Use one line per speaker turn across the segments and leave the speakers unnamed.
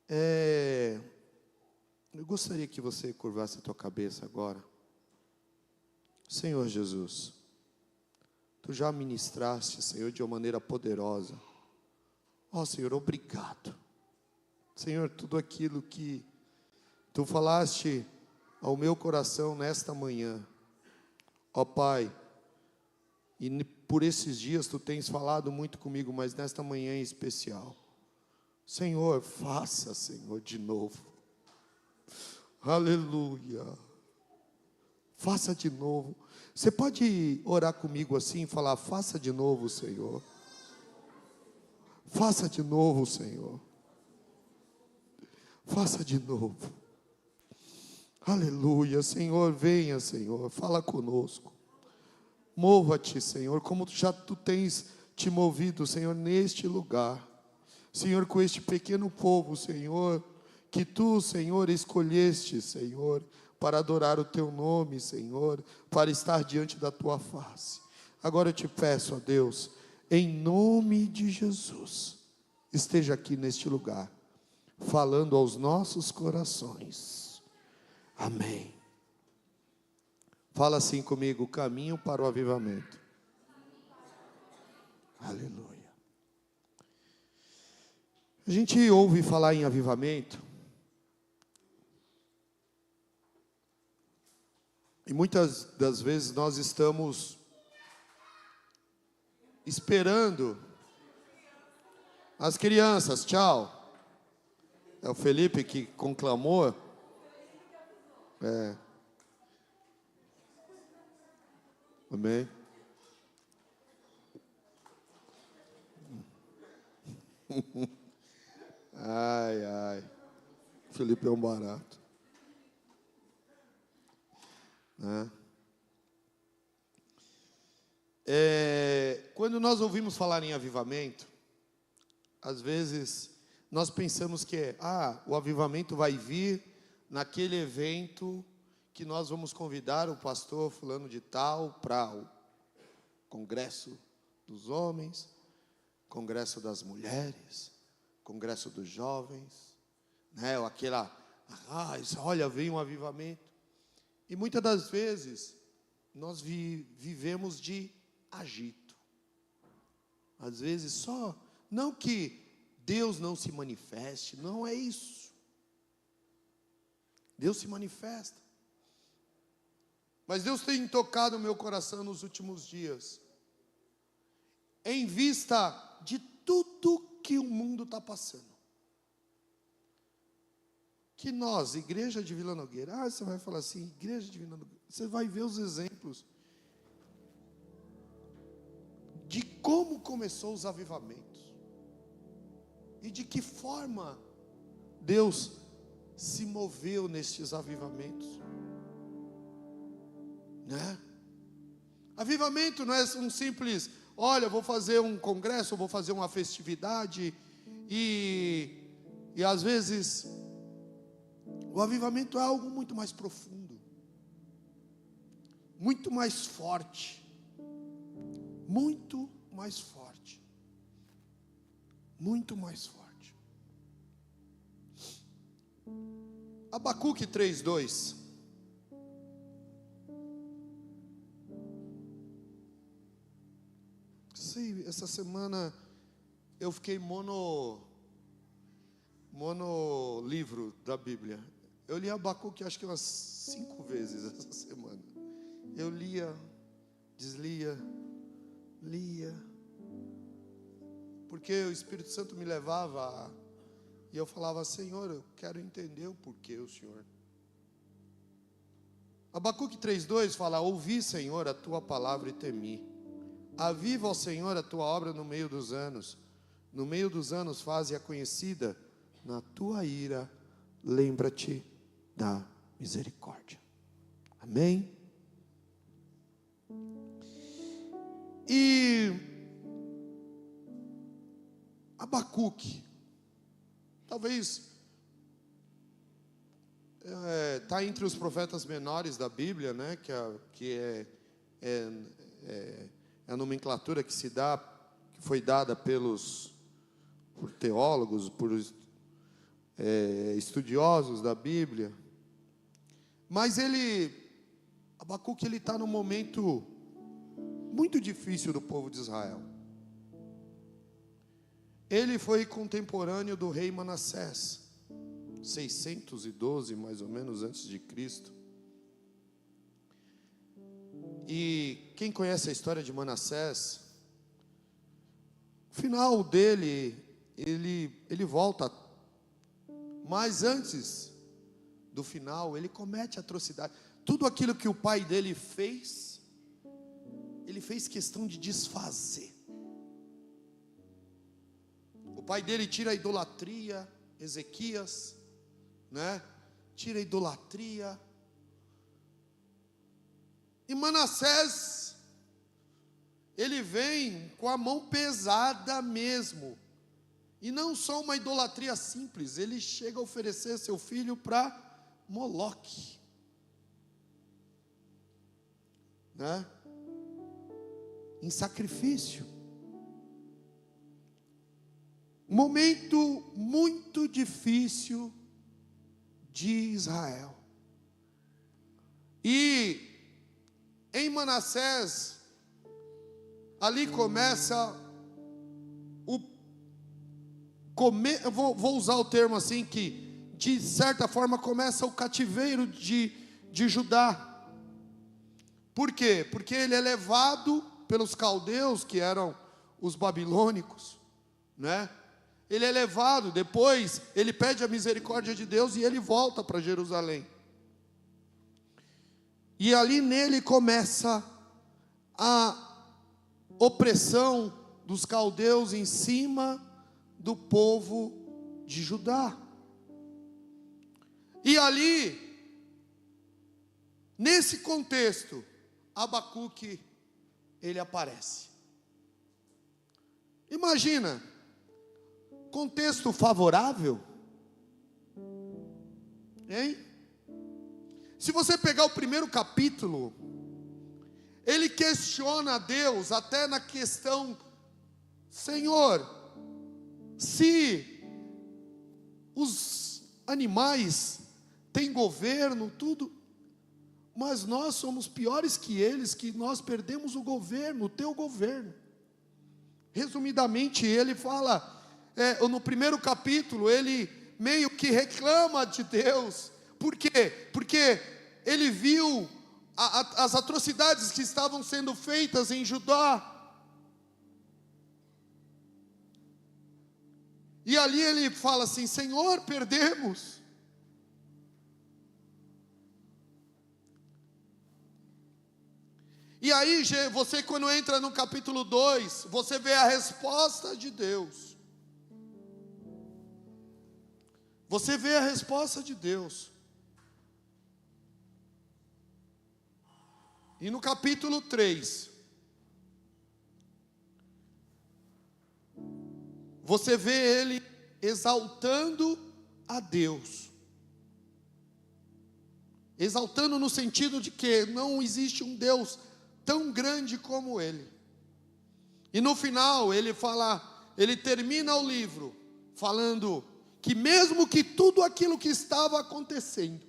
Eu gostaria que você curvasse a tua cabeça agora. Senhor Jesus, Tu já ministraste, Senhor, de uma maneira poderosa. Ó Senhor, obrigado. Senhor, tudo aquilo que Tu falaste ao meu coração nesta manhã. Ó Pai, e por esses dias Tu tens falado muito comigo, mas nesta manhã em especial. Senhor, faça, Senhor, de novo. Aleluia. Faça de novo. Você pode orar comigo assim e falar: faça de novo, Senhor. Faça de novo, Senhor. Faça de novo. Aleluia. Senhor, venha, Senhor. Fala conosco. Mova-te, Senhor, como já Tu tens te movido, Senhor, neste lugar. Senhor, com este pequeno povo, Senhor, que Tu, Senhor, escolheste, Senhor, para adorar o Teu nome, Senhor, para estar diante da Tua face. Agora eu te peço, ó Deus, em nome de Jesus, esteja aqui neste lugar, falando aos nossos corações. Amém. Fala assim comigo: caminho para o avivamento. Aleluia. A gente ouve falar em avivamento, e muitas das vezes nós estamos esperando as crianças. Tchau. É o Felipe que conclamou. Amém. Ai, ai. Felipe é um barato. Quando nós ouvimos falar em avivamento, às vezes nós pensamos que o avivamento vai vir naquele evento que nós vamos convidar o pastor fulano de tal para o congresso dos homens, congresso das mulheres, congresso dos jovens, né? Ou olha, vem um avivamento. E muitas das vezes nós vivemos de agito. Às vezes não que Deus não se manifeste, não é isso. Deus se manifesta. Mas Deus tem tocado o meu coração nos últimos dias, em vista de tudo que o mundo está passando, que nós, igreja de Vila Nogueira, você vai falar assim, igreja de Vila Nogueira, você vai ver os exemplos de como começou os avivamentos e de que forma Deus se moveu nestes avivamentos, né? Avivamento não é um simples, olha, vou fazer um congresso, vou fazer uma festividade, e às vezes o avivamento é algo muito mais profundo, muito mais forte, muito mais forte, muito mais forte. Abacuque 3:2. Essa semana eu fiquei livro da Bíblia. Eu li Abacuque acho que umas 5 vezes essa semana. Eu lia, deslia, lia, porque o Espírito Santo me levava e eu falava: Senhor, eu quero entender o porquê o Senhor. Abacuque 3:2 fala: ouvi, Senhor, a tua palavra e temi. Aviva, ó Senhor, a tua obra no meio dos anos. No meio dos anos faze-a conhecida. Na tua ira, lembra-te da misericórdia. Amém? E Abacuque, talvez está entre os profetas menores da Bíblia, né? Que é a nomenclatura que se dá, que foi dada por teólogos, estudiosos da Bíblia. Mas Abacuque, ele está num momento muito difícil do povo de Israel. Ele foi contemporâneo do rei Manassés, 612 mais ou menos antes de Cristo. E quem conhece a história de Manassés, o final dele, ele volta, mas antes do final, ele comete atrocidade. Tudo aquilo que o pai dele fez, ele fez questão de desfazer. O pai dele tira a idolatria, Ezequias, né? Tira a idolatria. E Manassés, ele vem com a mão pesada mesmo. E não só uma idolatria simples, ele chega a oferecer seu filho para Moloque, né? Em sacrifício. Momento muito difícil de Israel. E em Manassés, ali começa eu vou usar o termo assim, que de certa forma começa o cativeiro de Judá. Por quê? Porque ele é levado pelos caldeus, que eram os babilônicos, né? Ele é levado, depois ele pede a misericórdia de Deus e ele volta para Jerusalém. E ali nele começa a opressão dos caldeus em cima do povo de Judá. E ali, nesse contexto, Abacuque, ele aparece. Imagina, contexto favorável, hein? Se você pegar o primeiro capítulo, ele questiona a Deus até na questão: Senhor, se os animais têm governo, tudo, mas nós somos piores que eles, que nós perdemos o governo, o teu governo. Resumidamente, ele fala, no primeiro capítulo, ele meio que reclama de Deus. Por quê? Porque ele viu as atrocidades que estavam sendo feitas em Judá. E ali ele fala assim: Senhor, perdemos. E aí você, quando entra no capítulo 2, você vê a resposta de Deus. Você vê a resposta de Deus. E no capítulo 3, você vê ele exaltando a Deus. Exaltando no sentido de que não existe um Deus tão grande como ele. E no final ele termina o livro falando que mesmo que tudo aquilo que estava acontecendo,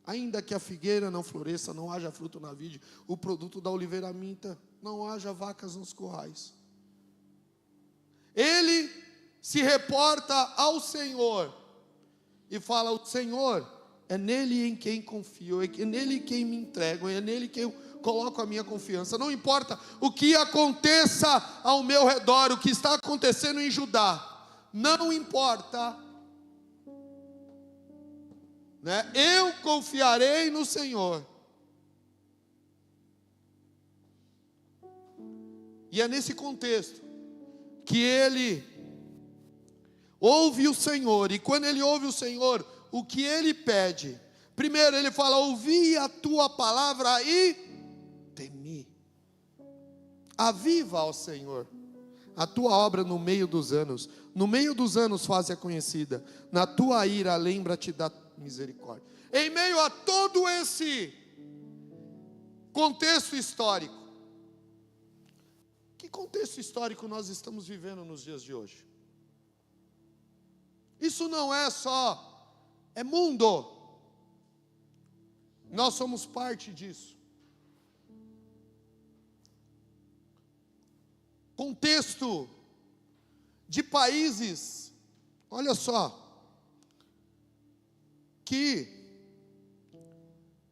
ainda que a figueira não floresça, não haja fruto na vide, o produto da oliveira minta, não haja vacas nos currais, ele se reporta ao Senhor e fala: o Senhor, é nele em quem confio, é nele quem me entrego, é nele quem eu coloco a minha confiança. Não importa o que aconteça ao meu redor, o que está acontecendo em Judá, não importa, né? Eu confiarei no Senhor. E é nesse contexto que ele ouve o Senhor. E quando ele ouve o Senhor, o que ele pede? Primeiro ele fala: ouvi a tua palavra e temi. Aviva, ó Senhor, a tua obra no meio dos anos. No meio dos anos faze-a conhecida. Na tua ira lembra-te da misericórdia. Em meio a todo esse contexto histórico, que contexto histórico nós estamos vivendo nos dias de hoje? Isso não é só, é mundo. Nós somos parte disso. Contexto de países, olha só, que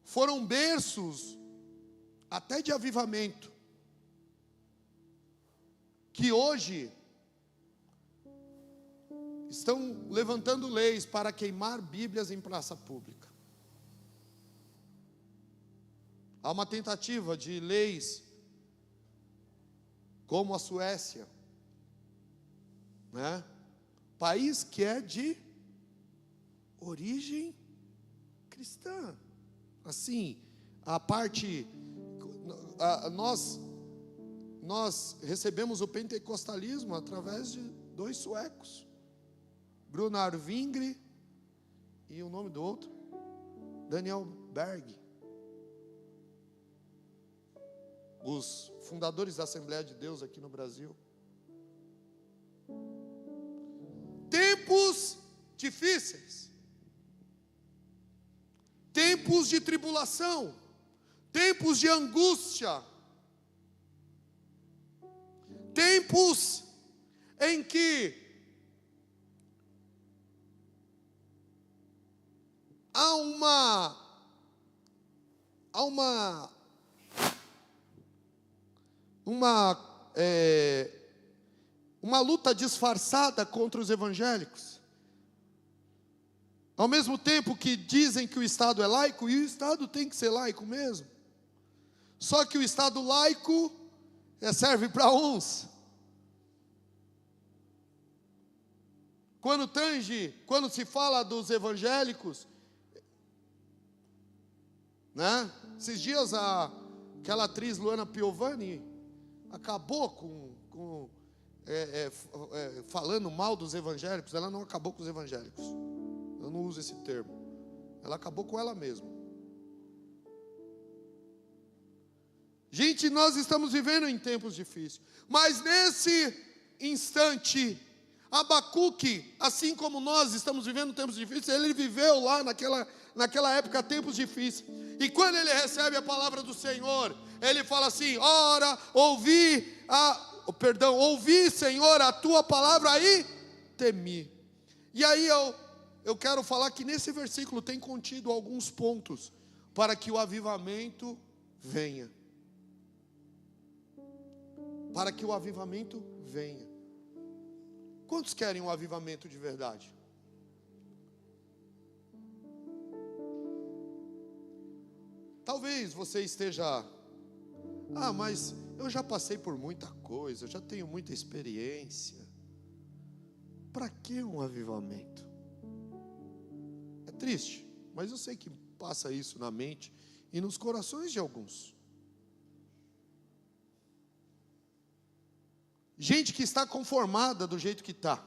foram berços até de avivamento, que hoje estão levantando leis para queimar Bíblias em praça pública. Há uma tentativa de leis como a Suécia, né? País que é de origem cristã. Assim, a parte, nós recebemos o pentecostalismo através de 2 suecos, Gunnar Wingre e o nome do outro, Daniel Berg, os fundadores da Assembleia de Deus aqui no Brasil. Tempos difíceis, tempos de tribulação, tempos de angústia, tempos em que há uma luta disfarçada contra os evangélicos. Ao mesmo tempo que dizem que o Estado é laico, e o Estado tem que ser laico mesmo. Só que o Estado laico serve para uns. Quando se fala dos evangélicos, né? Esses dias aquela atriz Luana Piovani acabou falando mal dos evangélicos. Ela não acabou com os evangélicos, eu não uso esse termo, ela acabou com ela mesma. Gente, nós estamos vivendo em tempos difíceis, mas nesse instante, Abacuque, assim como nós estamos vivendo tempos difíceis, ele viveu lá naquela época tempos difíceis, e quando ele recebe a palavra do Senhor, ele fala assim: ora, ouvi, Senhor, a tua palavra e temi. E aí eu quero falar que nesse versículo tem contido alguns pontos para que o avivamento venha. Para que o avivamento venha. Quantos querem um avivamento de verdade? Talvez você esteja: mas eu já passei por muita coisa, eu já tenho muita experiência. Para que um avivamento? É triste, mas eu sei que passa isso na mente e nos corações de alguns. Gente que está conformada do jeito que está.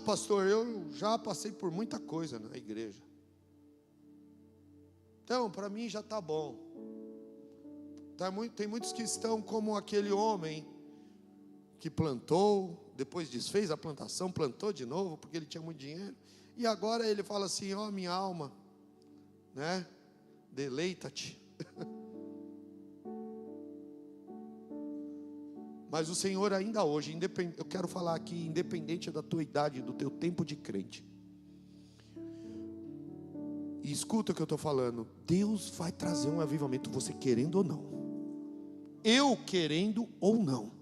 Pastor, eu já passei por muita coisa na igreja, então para mim já está bom. Tem muitos que estão como aquele homem que plantou, depois desfez a plantação, plantou de novo porque ele tinha muito dinheiro, e agora ele fala assim: minha alma, né, deleita-te. Mas o Senhor ainda hoje, eu quero falar aqui, independente da tua idade, do teu tempo de crente, e escuta o que eu estou falando, Deus vai trazer um avivamento, você querendo ou não, eu querendo ou não,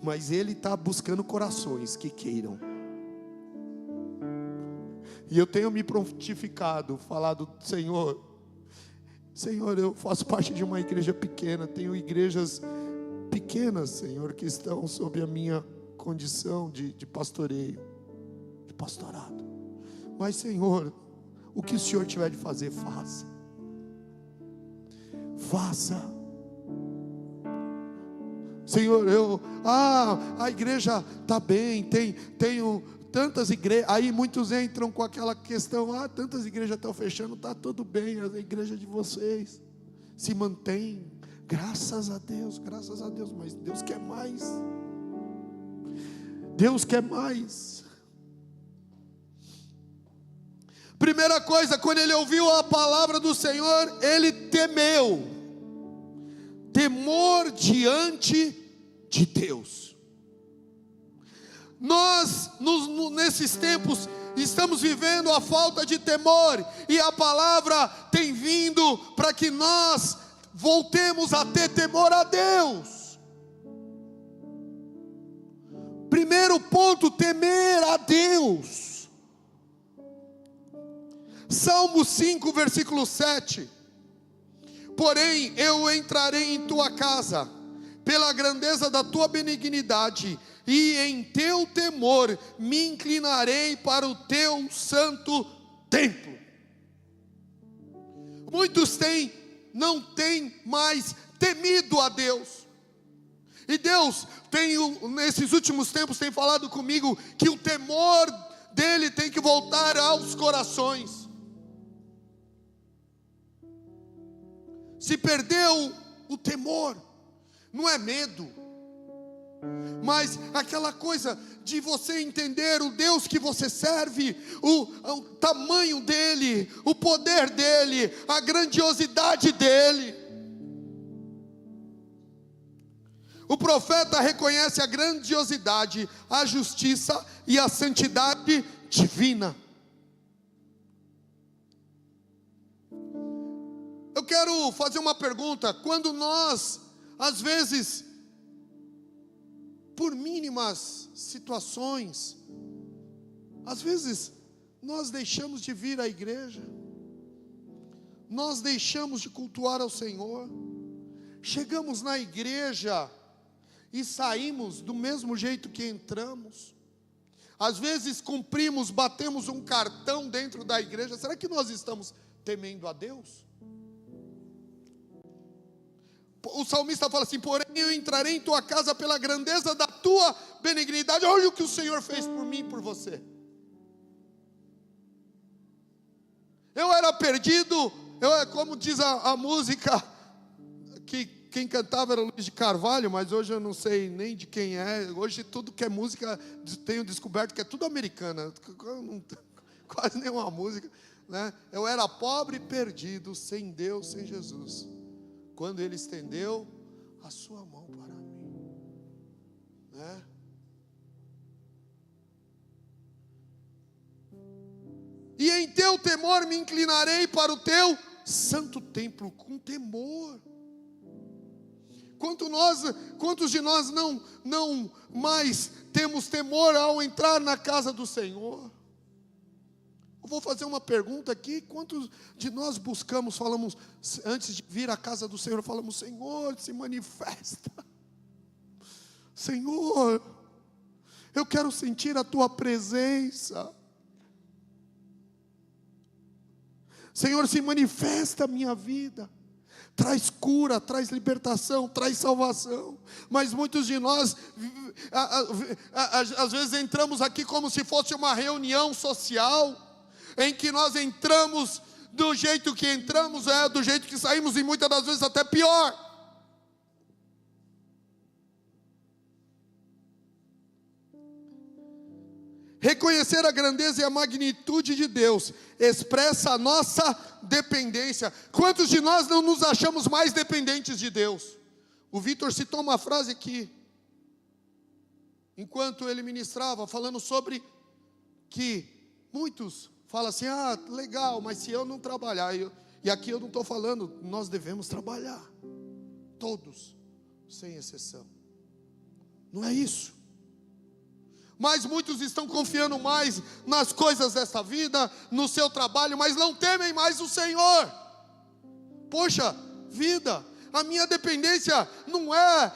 mas Ele está buscando corações que queiram. E eu tenho me prontificado, falado: Senhor, eu faço parte de uma igreja pequena, tenho igrejas pequenas, Senhor, que estão sob a minha condição de pastoreio, de pastorado. Mas, Senhor, o que o Senhor tiver de fazer, faça. Senhor, a igreja está bem, tenho tantas igrejas. Aí muitos entram com aquela questão: tantas igrejas estão fechando, está tudo bem, a igreja de vocês se mantém, graças a Deus, mas Deus quer mais. Deus quer mais. Primeira coisa, quando ele ouviu a palavra do Senhor, ele temeu. Temor diante de Deus. Nós, nesses tempos, estamos vivendo a falta de temor, e a palavra tem vindo para que nós voltemos a ter temor a Deus. Primeiro ponto, temer a Deus. Salmo 5, versículo 7. Porém, eu entrarei em tua casa, pela grandeza da tua benignidade, e em teu temor me inclinarei para o teu santo templo. Muitos não têm mais temido a Deus. E Deus nesses últimos tempos tem falado comigo que o temor dele tem que voltar aos corações. Se perdeu o temor, não é medo, mas aquela coisa de você entender o Deus que você serve, o tamanho dele, o poder dele, a grandiosidade dele. O profeta reconhece a grandiosidade, a justiça e a santidade divina. Eu quero fazer uma pergunta. Quando nós, às vezes, por mínimas situações, às vezes nós deixamos de vir à igreja, nós deixamos de cultuar ao Senhor, chegamos na igreja e saímos do mesmo jeito que entramos. Às vezes cumprimos, batemos um cartão dentro da igreja. Será que nós estamos temendo a Deus? O salmista fala assim: porém eu entrarei em tua casa pela grandeza da tua benignidade. Olha o que o Senhor fez por mim e por você. Eu era perdido, como diz a música, que quem cantava era o Luiz de Carvalho, mas hoje eu não sei nem de quem é. Hoje tudo que é música, tenho descoberto que é tudo americana, quase nenhuma música, né? Eu era pobre e perdido, sem Deus, sem Jesus, quando Ele estendeu a sua mão para mim, né? E em teu temor me inclinarei para o teu santo templo, com temor. Quantos de nós não mais temos temor ao entrar na casa do Senhor? Eu vou fazer uma pergunta aqui. Quantos de nós falamos, antes de vir à casa do Senhor, falamos: Senhor, se manifesta. Senhor, eu quero sentir a tua presença. Senhor, se manifesta a minha vida. Traz cura, traz libertação, traz salvação. Mas muitos de nós, às vezes entramos aqui como se fosse uma reunião social, em que nós entramos do jeito que entramos, do jeito que saímos, e muitas das vezes até pior. Reconhecer a grandeza e a magnitude de Deus expressa a nossa dependência. Quantos de nós não nos achamos mais dependentes de Deus? O Vitor citou uma frase aqui, enquanto ele ministrava, falando sobre que muitos falam assim: ah, legal, mas se eu não trabalhar, e aqui eu não estou falando, nós devemos trabalhar, todos, sem exceção, não é isso. Mas muitos estão confiando mais nas coisas desta vida, no seu trabalho, mas não temem mais o Senhor. Poxa vida, a minha dependência não é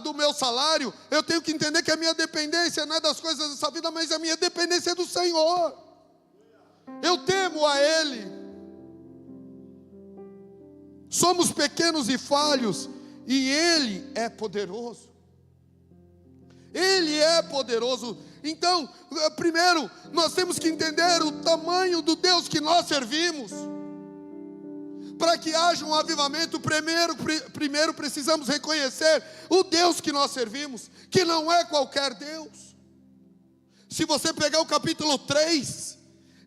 do meu salário. Eu tenho que entender que a minha dependência não é das coisas dessa vida, mas a minha dependência é do Senhor. Eu temo a Ele. Somos pequenos e falhos, e Ele é poderoso. Ele é poderoso. Então, primeiro, nós temos que entender o tamanho do Deus que nós servimos. Para que haja um avivamento, primeiro precisamos reconhecer o Deus que nós servimos, que não é qualquer Deus. Se você pegar o capítulo 3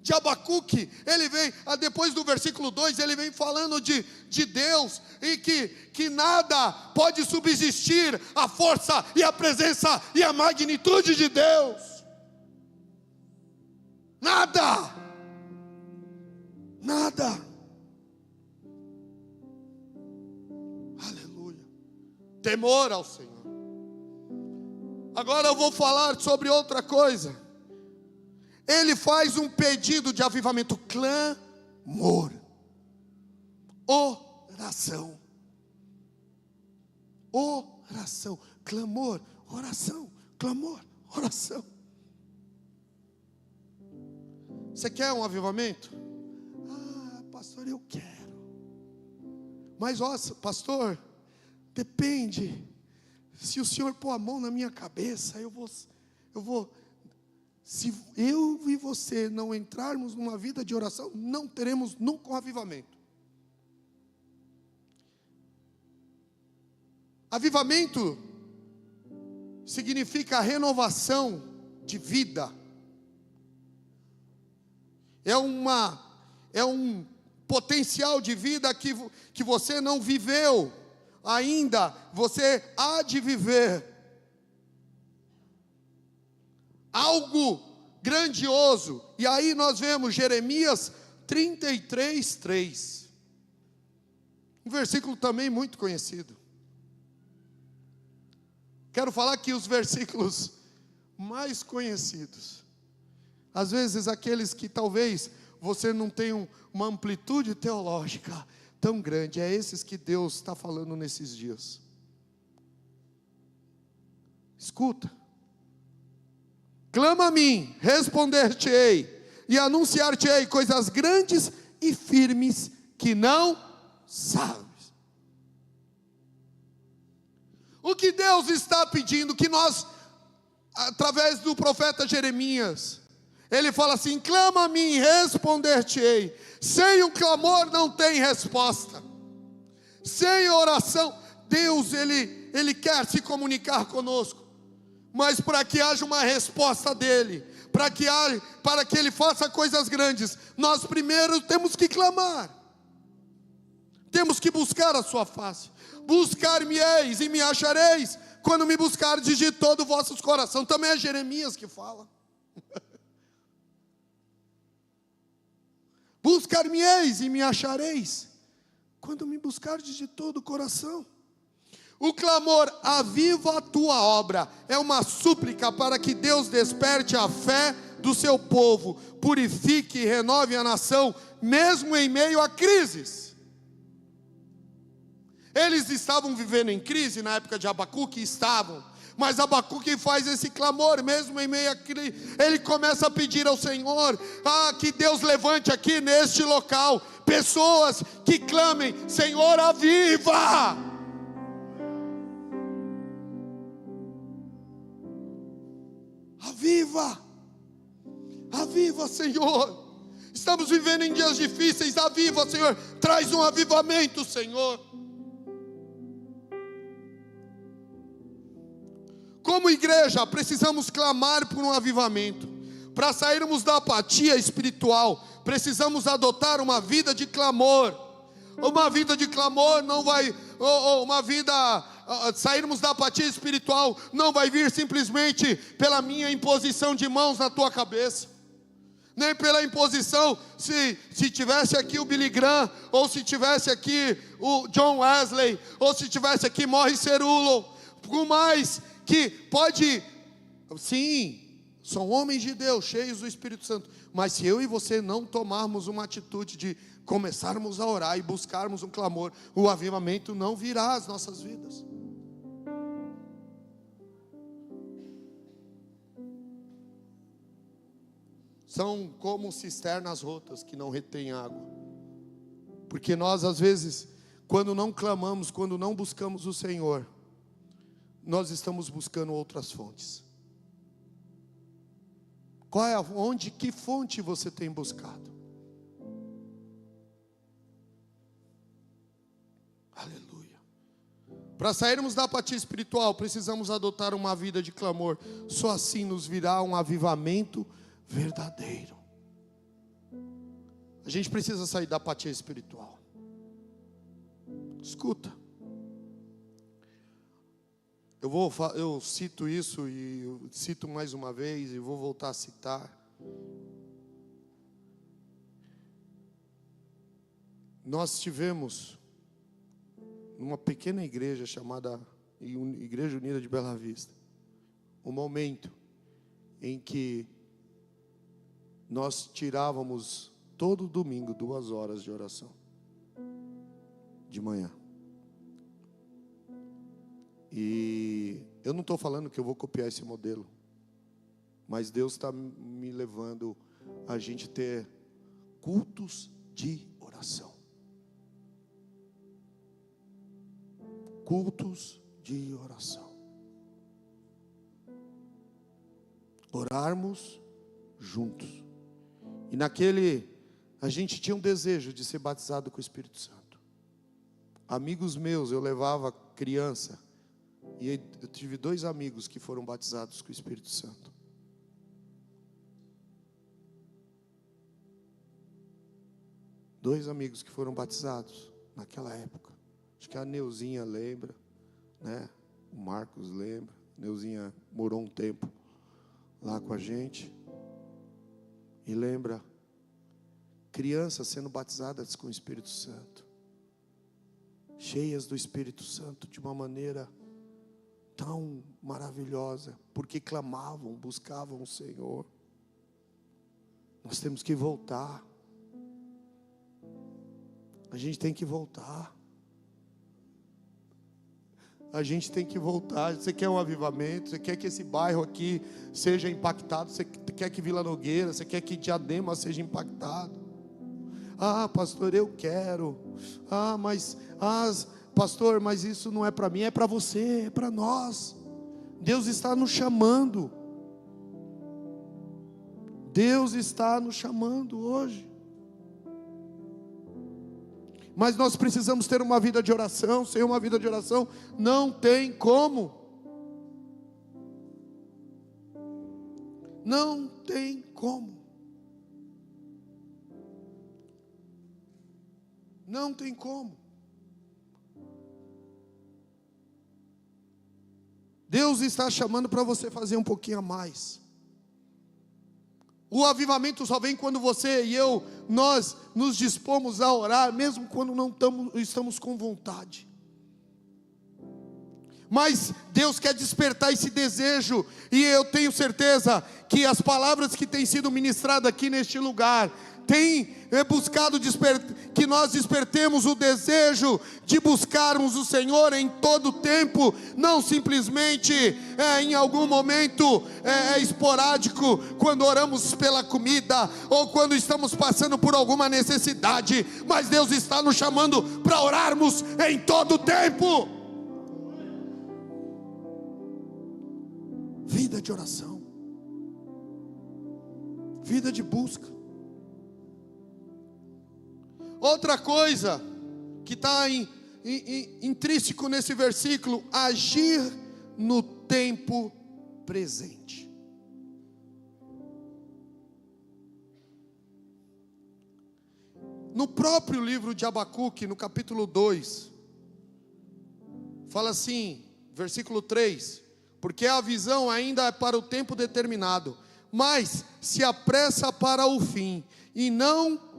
de Abacuque, ele vem, depois do versículo 2, ele vem falando de Deus, e que nada pode subsistir a força e a presença e a magnitude de Deus. Nada. Aleluia. Temor ao Senhor. Agora eu vou falar sobre outra coisa. Ele faz um pedido de avivamento, clamor, oração, clamor, oração, clamor, oração. Você quer um avivamento? Pastor, eu quero. Mas pastor, depende. Se o Senhor pôr a mão na minha cabeça, eu vou. Se eu e você não entrarmos numa vida de oração, não teremos nunca um avivamento. Avivamento significa renovação de vida. É um potencial de vida que você não viveu ainda, você há de viver. Algo grandioso. E aí nós vemos Jeremias 33:3. Um versículo também muito conhecido. Quero falar aqui os versículos mais conhecidos. Às vezes aqueles que talvez você não tenha uma amplitude teológica tão grande. É esses que Deus está falando nesses dias. Escuta. Clama a mim, responder-te-ei, e anunciar-te-ei coisas grandes e firmes que não sabes. O que Deus está pedindo, que nós, através do profeta Jeremias, ele fala assim: clama a mim, responder-te-ei. Sem o clamor não tem resposta. Sem oração, Deus, Ele quer se comunicar conosco. Mas para que haja uma resposta dEle, para que Ele faça coisas grandes, nós primeiro temos que clamar. Temos que buscar a sua face. Buscar-me-eis e me achareis, quando me buscardes de todo o vosso coração. Também é Jeremias que fala. Buscar-me-eis e me achareis, quando me buscardes de todo o coração. O clamor, aviva a tua obra, é uma súplica para que Deus desperte a fé do seu povo, purifique e renove a nação, mesmo em meio a crises. Eles estavam vivendo em crise na época de Abacuque, estavam. Mas Abacuque faz esse clamor, mesmo em meio a crise. Ele começa a pedir ao Senhor, que Deus levante aqui neste local pessoas que clamem: Senhor, aviva! Aviva, Senhor. Estamos vivendo em dias difíceis. Aviva, Senhor. Traz um avivamento, Senhor. Como igreja, precisamos clamar por um avivamento. Para sairmos da apatia espiritual, precisamos adotar uma vida de clamor. Uma vida de clamor não vai, sairmos da apatia espiritual não vai vir simplesmente pela minha imposição de mãos na tua cabeça, nem pela imposição. Se tivesse aqui o Billy Graham, ou se tivesse aqui o John Wesley, ou se tivesse aqui Morris Cerullo, por mais que pode, sim, são homens de Deus, cheios do Espírito Santo, mas se eu e você não tomarmos uma atitude de começarmos a orar e buscarmos um clamor, o avivamento não virá às nossas vidas. São como cisternas rotas que não retêm água. Porque nós, às vezes, quando não clamamos, quando não buscamos o Senhor, nós estamos buscando outras fontes. Que fonte você tem buscado? Aleluia. Para sairmos da apatia espiritual, precisamos adotar uma vida de clamor. Só assim nos virá um avivamento verdadeiro. A gente precisa sair da apatia espiritual. Escuta. Eu cito isso e eu cito mais uma vez e vou voltar a citar. Nós tivemos numa pequena igreja chamada Igreja Unida de Bela Vista, um momento em que nós tirávamos todo domingo 2 horas de oração, de manhã. E eu não estou falando que eu vou copiar esse modelo, mas Deus está me levando a gente ter cultos de oração. Cultos de oração. Orarmos juntos. E a gente tinha um desejo de ser batizado com o Espírito Santo. Amigos meus, eu levava criança, e eu tive 2 amigos que foram batizados com o Espírito Santo. Dois amigos que foram batizados naquela época. Acho que a Neuzinha lembra, né? O Marcos lembra. A Neuzinha morou um tempo lá com a gente. E lembra crianças sendo batizadas com o Espírito Santo, cheias do Espírito Santo de uma maneira tão maravilhosa, porque clamavam, buscavam o Senhor. Nós temos que voltar. A gente tem que voltar. A gente tem que voltar. Você quer um avivamento? Você quer que esse bairro aqui seja impactado? Você quer que Vila Nogueira? Você quer que Diadema seja impactado? Ah, pastor, eu quero. Pastor, mas isso não é para mim, é para você, é para nós. Deus está nos chamando. Deus está nos chamando hoje. Mas nós precisamos ter uma vida de oração. Sem uma vida de oração não tem como. Não tem como. Não tem como. Deus está chamando para você fazer um pouquinho a mais. O avivamento só vem quando você e eu, nós nos dispomos a orar, mesmo quando não estamos com vontade. Mas Deus quer despertar esse desejo, e eu tenho certeza que as palavras que têm sido ministradas aqui neste lugar têm buscado que nós despertemos o desejo de buscarmos o Senhor em todo o tempo, não simplesmente em algum momento esporádico, quando oramos pela comida ou quando estamos passando por alguma necessidade, mas Deus está nos chamando para orarmos em todo o tempo. Vida de oração, vida de busca. Outra coisa que está intrínseco nesse versículo: agir no tempo presente. No próprio livro de Abacuque, no capítulo 2, fala assim, versículo 3: porque a visão ainda é para o tempo determinado, mas se apressa para o fim, e não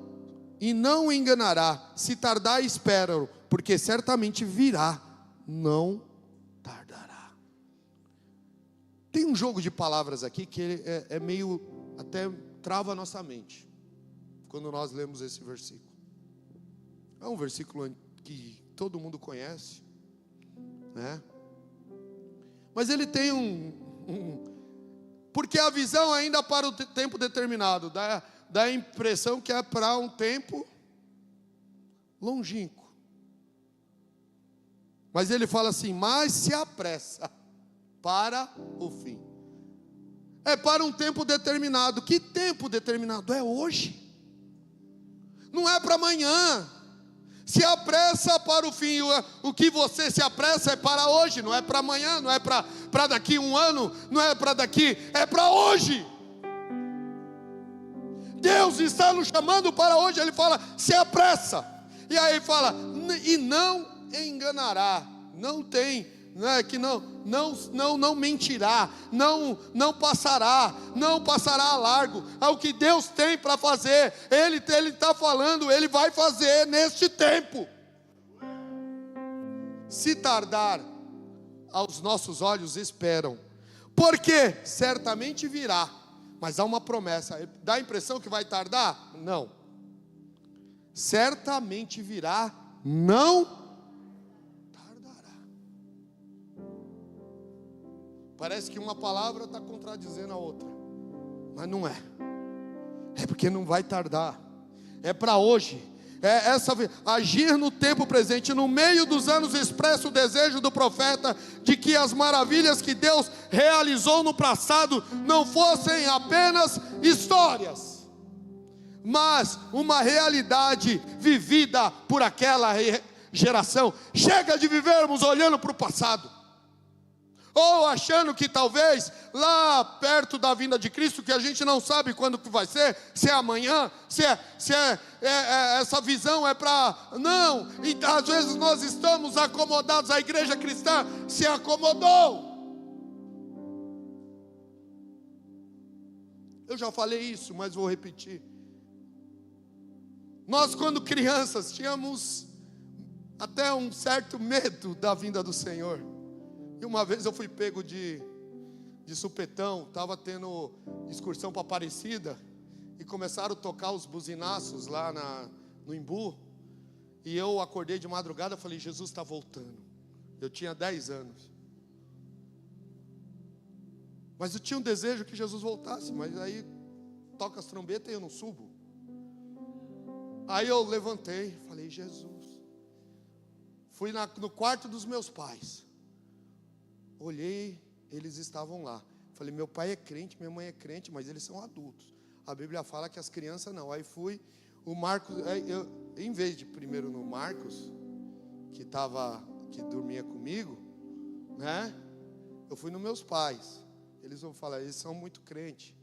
enganará. Se tardar, espera-o, porque certamente virá, não tardará. Tem um jogo de palavras aqui que é meio, até trava a nossa mente, quando nós lemos esse versículo. É um versículo que todo mundo conhece, né? Mas ele tem porque a visão ainda para o tempo determinado, dá a impressão que é para um tempo longínquo. Mas ele fala assim: mas se apressa para o fim. É para um tempo determinado. Que tempo determinado? É hoje. Não é para amanhã. Se apressa para o fim. O que você se apressa é para hoje, não é para amanhã, não é para daqui um ano, não é para daqui, é para hoje. Deus está nos chamando para hoje. Ele fala, se apressa. E aí ele fala, e não enganará. Não tem, né, que não mentirá, não passará a largo. É o que Deus tem para fazer. Ele está falando, Ele vai fazer neste tempo. Se tardar, aos nossos olhos esperam, porque certamente virá. Mas há uma promessa. Dá a impressão que vai tardar? Não. Certamente virá, não tardará. Parece que uma palavra está contradizendo a outra, mas não é. É porque não vai tardar. É para hoje. Agir no tempo presente. No meio dos anos expressa o desejo do profeta de que as maravilhas que Deus realizou no passado não fossem apenas histórias, mas uma realidade vivida por aquela geração. Chega de vivermos olhando para o passado, ou achando que talvez lá perto da vinda de Cristo, que a gente não sabe quando que vai ser, se é amanhã, se essa visão é para... Não, e às vezes nós estamos acomodados, a igreja cristã se acomodou. Eu já falei isso, mas vou repetir. Nós, quando crianças, tínhamos até um certo medo da vinda do Senhor. E uma vez eu fui pego de supetão, estava tendo excursão para Aparecida, e começaram a tocar os buzinaços lá no Embu, e eu acordei de madrugada e falei, Jesus está voltando. Eu tinha 10 anos. Mas eu tinha um desejo que Jesus voltasse, mas aí toca as trombetas e eu não subo. Aí eu levantei, falei, Jesus. Fui no quarto dos meus pais. Olhei, eles estavam lá. Falei, meu pai é crente, minha mãe é crente, mas eles são adultos. A Bíblia fala que as crianças não. Aí fui, o Marcos, em vez de primeiro no Marcos, que dormia comigo, né? Eu fui nos meus pais. Eles vão falar, eles são muito crentes.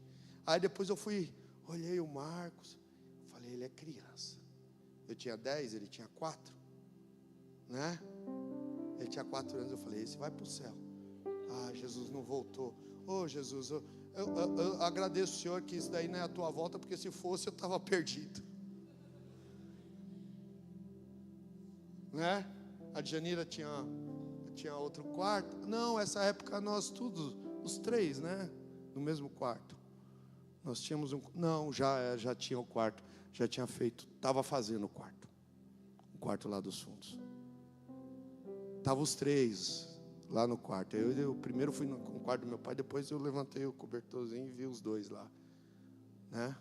Aí depois eu fui, olhei o Marcos, falei, ele é criança. Eu tinha 10, ele tinha 4, né? Ele tinha 4 anos, eu falei, esse vai para o céu. Ah, Jesus não voltou. Oh, Jesus, eu agradeço o Senhor que isso daí não é a tua volta, porque se fosse eu estava perdido, né? A Janira tinha outro quarto. Não, essa época nós todos, os 3, né? No mesmo quarto. Nós tínhamos não, já tinha o quarto. Já tinha feito, estava fazendo o quarto lá dos fundos. Estavam os 3 lá no quarto. Eu primeiro fui no quarto do meu pai, depois eu levantei o cobertorzinho e vi os 2 lá, né?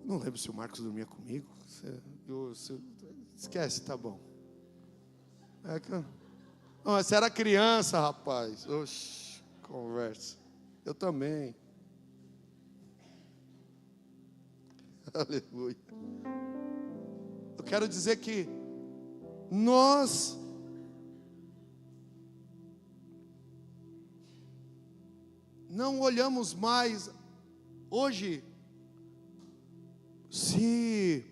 Não lembro se o Marcos dormia comigo. Esquece, tá bom. Não, você era criança, rapaz. Oxe, conversa. Eu também. Aleluia. Eu quero dizer que nós não olhamos mais hoje. Se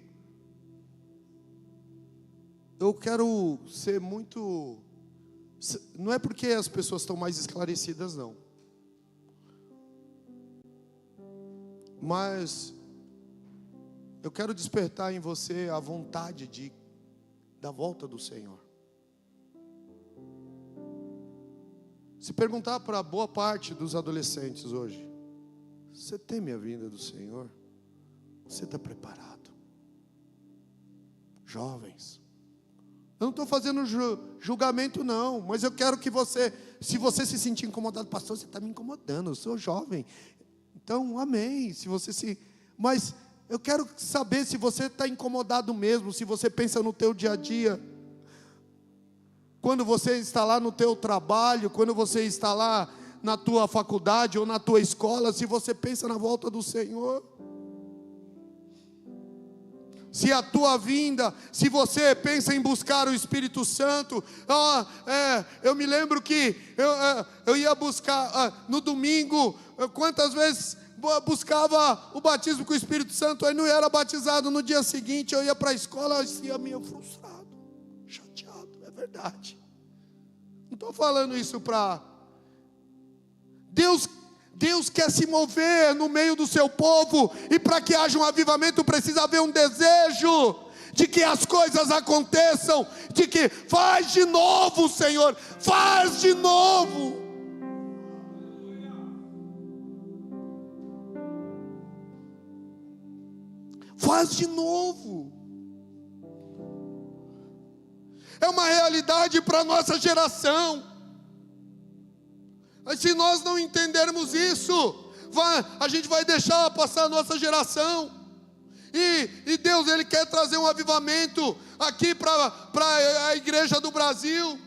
eu quero ser muito, não é porque as pessoas estão mais esclarecidas, não, mas eu quero despertar em você a vontade da volta do Senhor. Se perguntar para boa parte dos adolescentes hoje, você teme a vinda do Senhor? Você está preparado? Jovens, eu não estou fazendo julgamento não, mas eu quero que você, se você se sentir incomodado, pastor, você está me incomodando, eu sou jovem, então amém, mas eu quero saber se você está incomodado mesmo, se você pensa no teu dia a dia, quando você está lá no teu trabalho, quando você está lá na tua faculdade ou na tua escola, se você pensa na volta do Senhor. se a tua vinda, se você pensa em buscar o Espírito Santo, eu me lembro que eu ia buscar no domingo, quantas vezes buscava o batismo com o Espírito Santo, aí não era batizado, no dia seguinte eu ia para a escola, eu ia meio frustrado, chateado, é verdade. Não estou falando isso para... Deus quer se mover no meio do seu povo, e para que haja um avivamento precisa haver um desejo de que as coisas aconteçam, de que faz de novo, Senhor, faz de novo. Faz de novo. É uma realidade para a nossa geração. Mas se nós não entendermos isso, a gente vai deixar passar a nossa geração. E Deus, Ele quer trazer um avivamento aqui para a igreja do Brasil.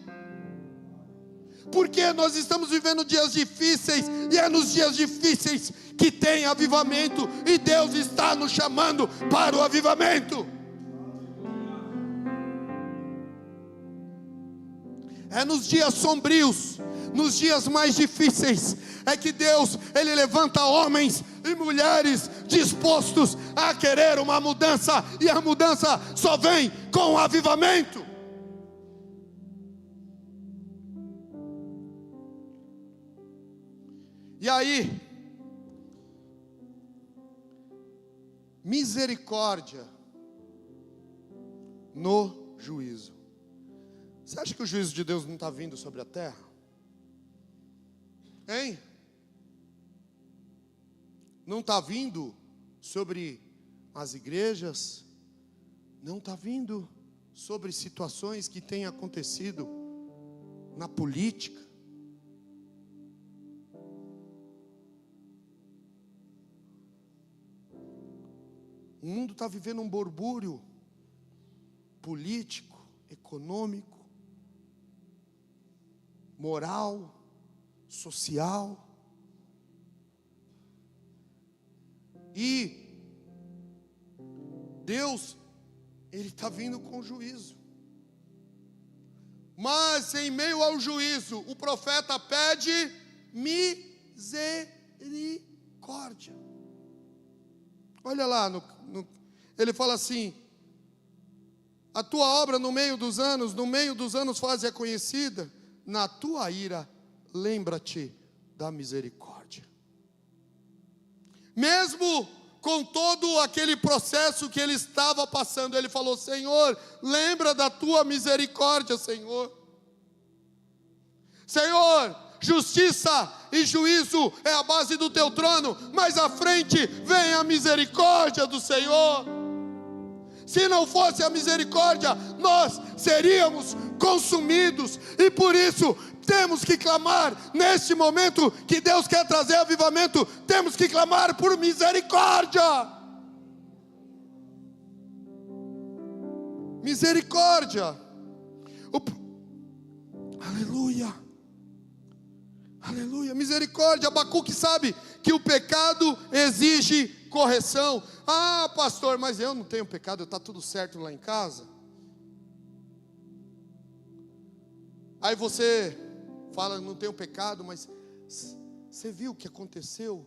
Porque nós estamos vivendo dias difíceis, e é nos dias difíceis que tem avivamento, e Deus está nos chamando para o avivamento. É nos dias sombrios, nos dias mais difíceis, é que Deus, Ele levanta homens e mulheres dispostos a querer uma mudança, e a mudança só vem com o avivamento. E aí, misericórdia no juízo. Você acha que o juízo de Deus não está vindo sobre a terra? Hein? Não está vindo sobre as igrejas? Não está vindo sobre situações que têm acontecido na política? O mundo está vivendo um borbúrio político, econômico, moral, social. E Deus, Ele está vindo com juízo. Mas em meio ao juízo, o profeta pede misericórdia. Olha lá, ele fala assim: a tua obra no meio dos anos faze-a conhecida, na tua ira, lembra-te da misericórdia. Mesmo com todo aquele processo que ele estava passando, ele falou: Senhor, lembra da tua misericórdia, Senhor. Senhor, justiça e juízo é a base do teu trono, mas à frente vem a misericórdia do Senhor. Se não fosse a misericórdia, nós seríamos consumidos, e por isso temos que clamar, neste momento que Deus quer trazer avivamento, temos que clamar por misericórdia. Misericórdia. Aleluia. Aleluia, misericórdia. Abacuque sabe que o pecado exige correção. Ah, pastor, mas eu não tenho pecado, está tudo certo lá em casa. Aí você fala, não tenho pecado, mas você viu o que aconteceu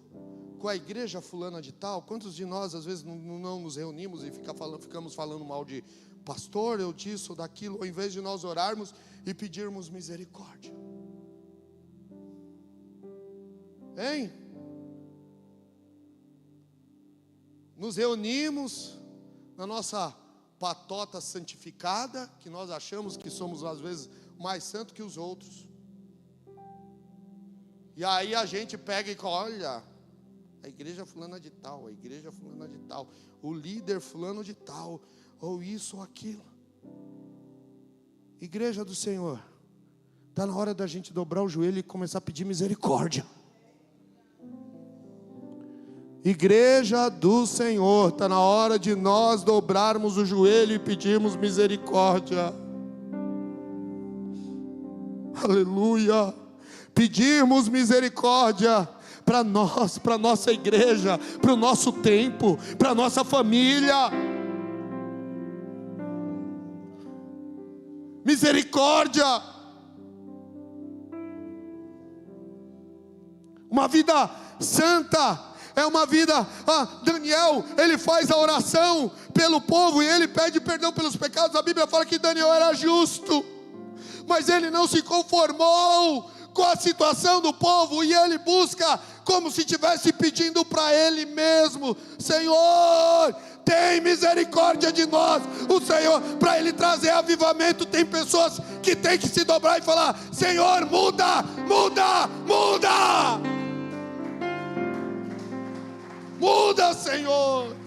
com a igreja fulana de tal? Quantos de nós às vezes não nos reunimos e ficamos falando mal de pastor, eu disso ou daquilo, ao invés de nós orarmos e pedirmos misericórdia? Hein? Nos reunimos na nossa patota santificada, que nós achamos que somos às vezes mais santos que os outros. E aí a gente pega e olha, a igreja fulana de tal, a igreja fulana de tal, o líder fulano de tal, ou isso ou aquilo. Igreja do Senhor, está na hora da gente dobrar o joelho e começar a pedir misericórdia. Igreja do Senhor, está na hora de nós dobrarmos o joelho e pedirmos misericórdia. Aleluia. Pedirmos misericórdia para nós, para a nossa igreja, para o nosso tempo, para a nossa família. misericórdia. Uma vida santa é uma vida, Daniel, ele faz a oração pelo povo e ele pede perdão pelos pecados. A Bíblia fala que Daniel era justo, mas ele não se conformou com a situação do povo, e ele busca como se estivesse pedindo para ele mesmo: Senhor, tem misericórdia de nós. O Senhor, para ele trazer avivamento, tem pessoas que tem que se dobrar e falar: Senhor, muda, muda, muda, muda, Senhor.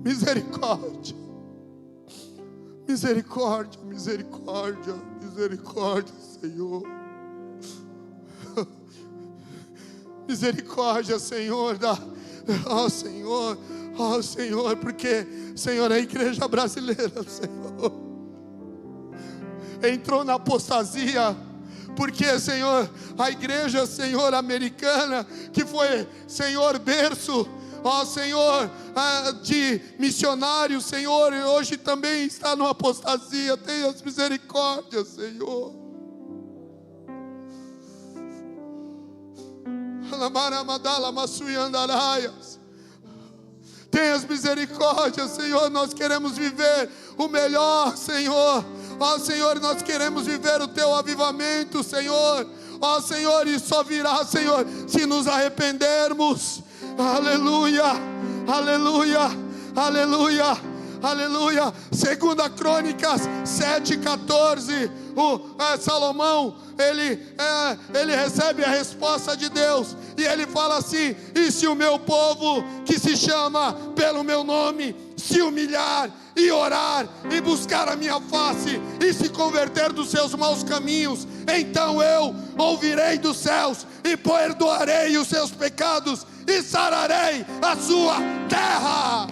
Misericórdia, misericórdia, misericórdia, misericórdia, Senhor. Misericórdia, Senhor, Senhor, Senhor, porque, Senhor, a igreja brasileira, Senhor, entrou na apostasia. Porque, Senhor, a igreja, Senhor, americana, que foi, Senhor, berço, Senhor, de missionários, Senhor, e hoje também está numa apostasia. Tenha misericórdia, Senhor. Tenha misericórdia, Senhor. Nós queremos viver o melhor, Senhor. Senhor, nós queremos viver o Teu avivamento, Senhor. Senhor, e só virá, Senhor, se nos arrependermos. Aleluia, aleluia, aleluia, aleluia. 2 Crônicas 7:14. Salomão, ele recebe a resposta de Deus, e ele fala assim: e se o meu povo, que se chama pelo meu nome, se humilhar e orar e buscar a minha face e se converter dos seus maus caminhos, então eu ouvirei dos céus e perdoarei os seus pecados e sararei a sua terra.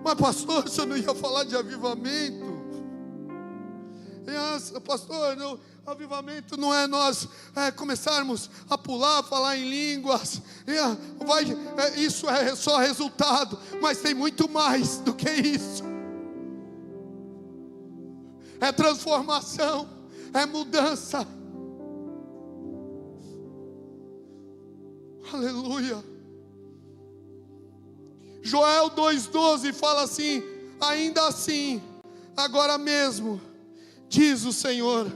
Mas pastor, você não ia falar de avivamento? Pastor, avivamento não é nós começarmos a pular, a falar em línguas. Isso é só resultado, mas tem muito mais do que isso. É transformação, é mudança. Aleluia. Joel 2:12 fala assim: ainda assim, agora mesmo, diz o Senhor,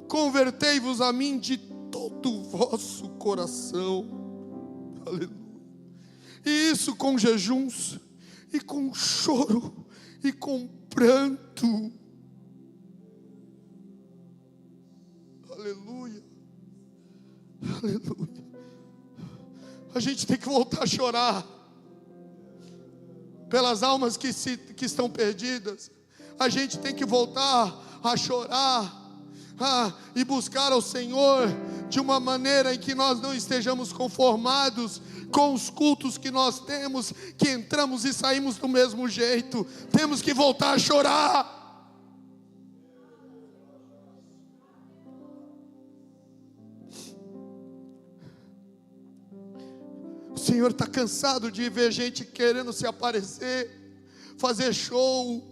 convertei-vos a mim de todo o vosso coração. Aleluia. E isso com jejuns, e com choro, e com pranto. Aleluia. Aleluia. A gente tem que voltar a chorar pelas almas que estão perdidas. A gente tem que voltar a chorar e buscar ao Senhor de uma maneira em que nós não estejamos conformados com os cultos que nós temos, que entramos e saímos do mesmo jeito. Temos que voltar a chorar. O Senhor está cansado de ver gente querendo se aparecer, fazer show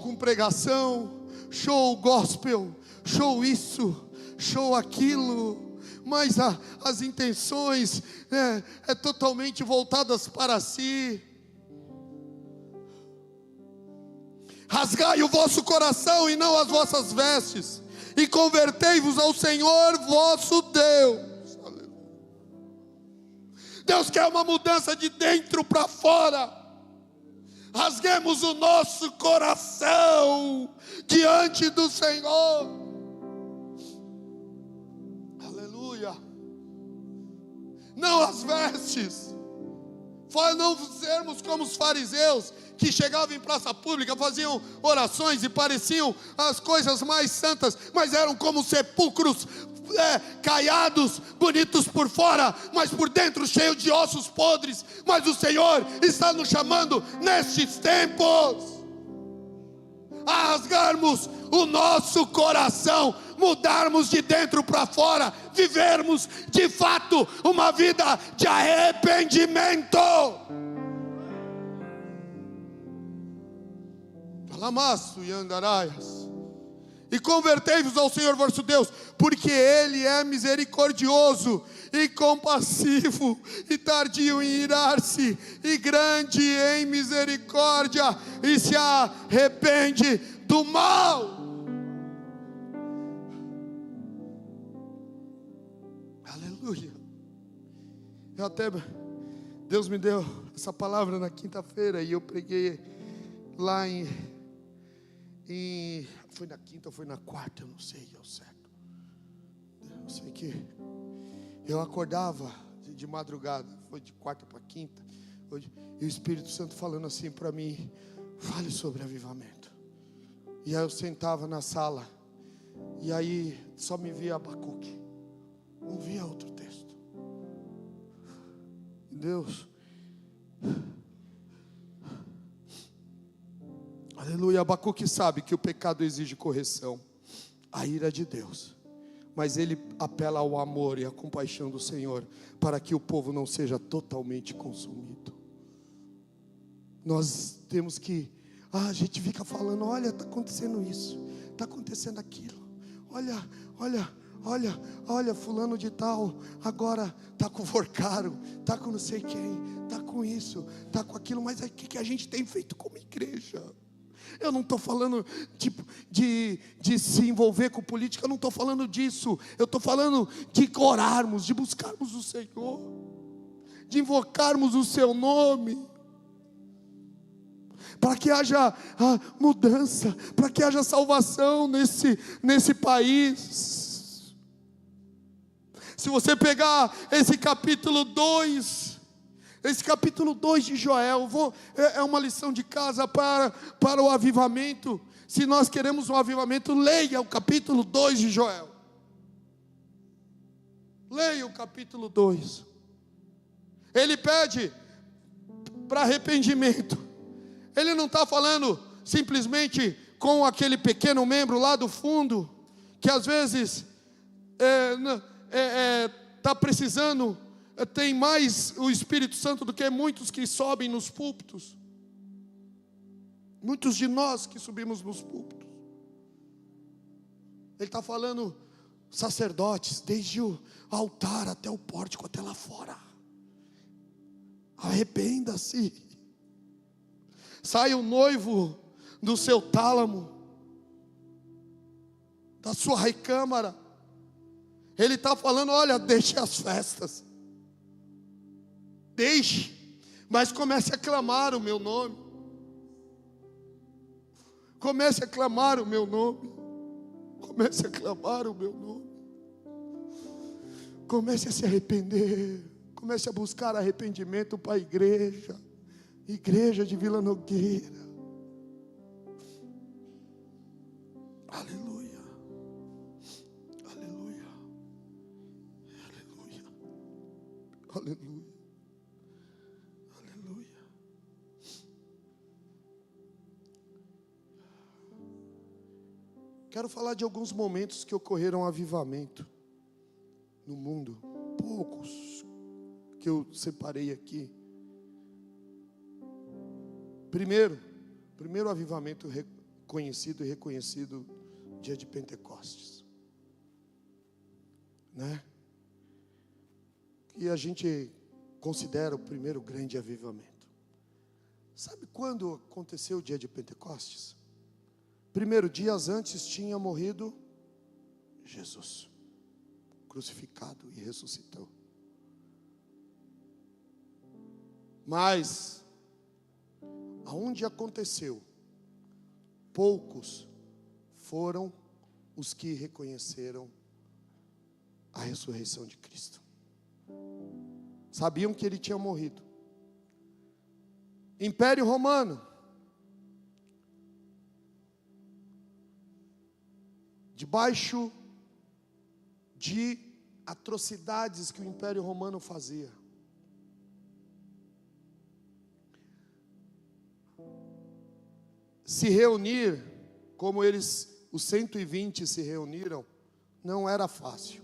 com pregação, show gospel, show isso, show aquilo, mas as intenções é totalmente voltadas para si. Rasgai o vosso coração e não as vossas vestes, e convertei-vos ao Senhor vosso Deus. Deus quer uma mudança de dentro para fora. Rasguemos o nosso coração diante do Senhor. Aleluia. Não as vestes. Não sermos como os fariseus, que chegavam em praça pública, faziam orações e pareciam as coisas mais santas, mas eram como sepulcros caiados, bonitos por fora, mas por dentro cheios de ossos podres. Mas o Senhor está nos chamando nestes tempos a rasgarmos o nosso coração, mudarmos de dentro para fora, vivermos de fato uma vida de arrependimento. Alamaço e andaraias. E convertei-vos ao Senhor vosso Deus, porque Ele é misericordioso e compassivo, e tardio em irar-se, e grande em misericórdia, e se arrepende do mal. Aleluia. Deus me deu essa palavra na quinta-feira, e eu preguei lá foi na quinta ou foi na quarta, eu não sei ao certo. Eu sei que eu acordava de madrugada, foi de quarta para quinta, e o Espírito Santo falando assim para mim: fale sobre avivamento. E aí eu sentava na sala, e aí só me via Abacuque, não via outro texto. Deus, aleluia. Abacuque sabe que o pecado exige correção, a ira de Deus, mas ele apela ao amor e à compaixão do Senhor, para que o povo não seja totalmente consumido. Nós temos que, a gente fica falando: olha, está acontecendo isso, está acontecendo aquilo, olha, fulano de tal, agora está com o forcaro, está com não sei quem, está com isso, está com aquilo. Mas o que a gente tem feito como igreja? Eu não estou falando de se envolver com política, eu não estou falando disso. Eu estou falando de orarmos, de buscarmos o Senhor, de invocarmos o seu nome, para que haja mudança, para que haja salvação nesse país. Se você pegar esse capítulo 2 de Joel, é uma lição de casa para o avivamento. Se nós queremos um avivamento, leia o capítulo 2 de Joel. Leia o capítulo 2. Ele pede para arrependimento. Ele não está falando simplesmente com aquele pequeno membro lá do fundo, que às vezes está precisando, tem mais o Espírito Santo do que muitos que sobem nos púlpitos. Muitos de nós que subimos nos púlpitos. Ele está falando sacerdotes, desde o altar até o pórtico, até lá fora. Arrependa-se. Saia o noivo do seu tálamo, da sua recâmara. Ele está falando: olha, deixe as festas. Deixe, mas comece a clamar o meu nome. Comece a clamar o meu nome. Comece a clamar o meu nome. Comece a se arrepender. Comece a buscar arrependimento para a igreja de Vila Nogueira. Aleluia. Aleluia. Aleluia. Aleluia. Quero falar de alguns momentos que ocorreram avivamento no mundo, poucos que eu separei aqui. Primeiro avivamento conhecido e reconhecido, dia de Pentecostes, né? E a gente considera o primeiro grande avivamento. Sabe quando aconteceu o dia de Pentecostes? Primeiro, dias antes tinha morrido Jesus, crucificado e ressuscitou. Mas, aonde aconteceu, poucos foram os que reconheceram a ressurreição de Cristo. Sabiam que ele tinha morrido. Império Romano debaixo de atrocidades que o Império Romano fazia. Se reunir, como os 120 se reuniram, não era fácil.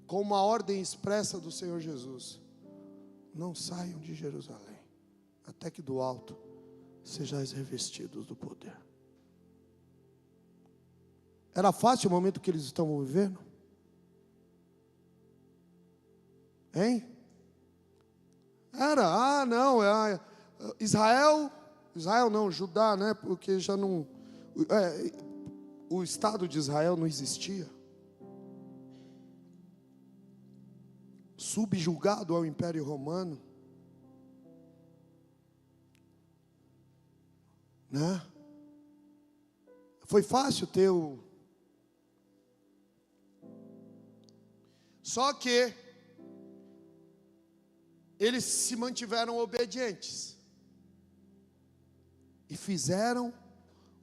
Com uma ordem expressa do Senhor Jesus: não saiam de Jerusalém, até que do alto sejais revestidos do poder. Era fácil o momento que eles estavam vivendo? Hein? Era, não, Israel não, Judá, né? Porque já não, o Estado de Israel não existia. Subjugado ao Império Romano, né? Foi fácil ter Só que eles se mantiveram obedientes e fizeram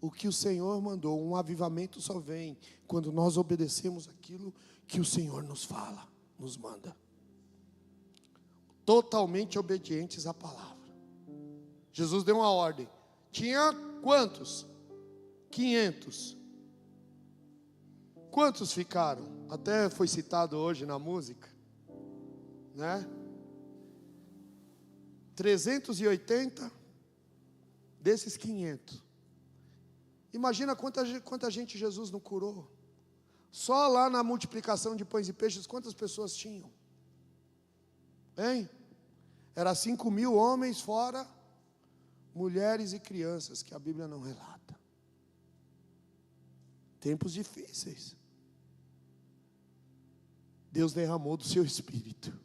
o que o Senhor mandou. Um avivamento só vem quando nós obedecemos aquilo que o Senhor nos fala, nos manda. Totalmente obedientes à palavra. Jesus deu uma ordem. Tinha quantos? 500. Quantos ficaram? Até foi citado hoje na música, né? 380 desses 500. Imagina quanta gente Jesus não curou. Só lá na multiplicação de pães e peixes, quantas pessoas tinham? Hein? Era 5.000 homens, fora mulheres e crianças, que a Bíblia não relata. Tempos difíceis. Deus derramou do seu Espírito.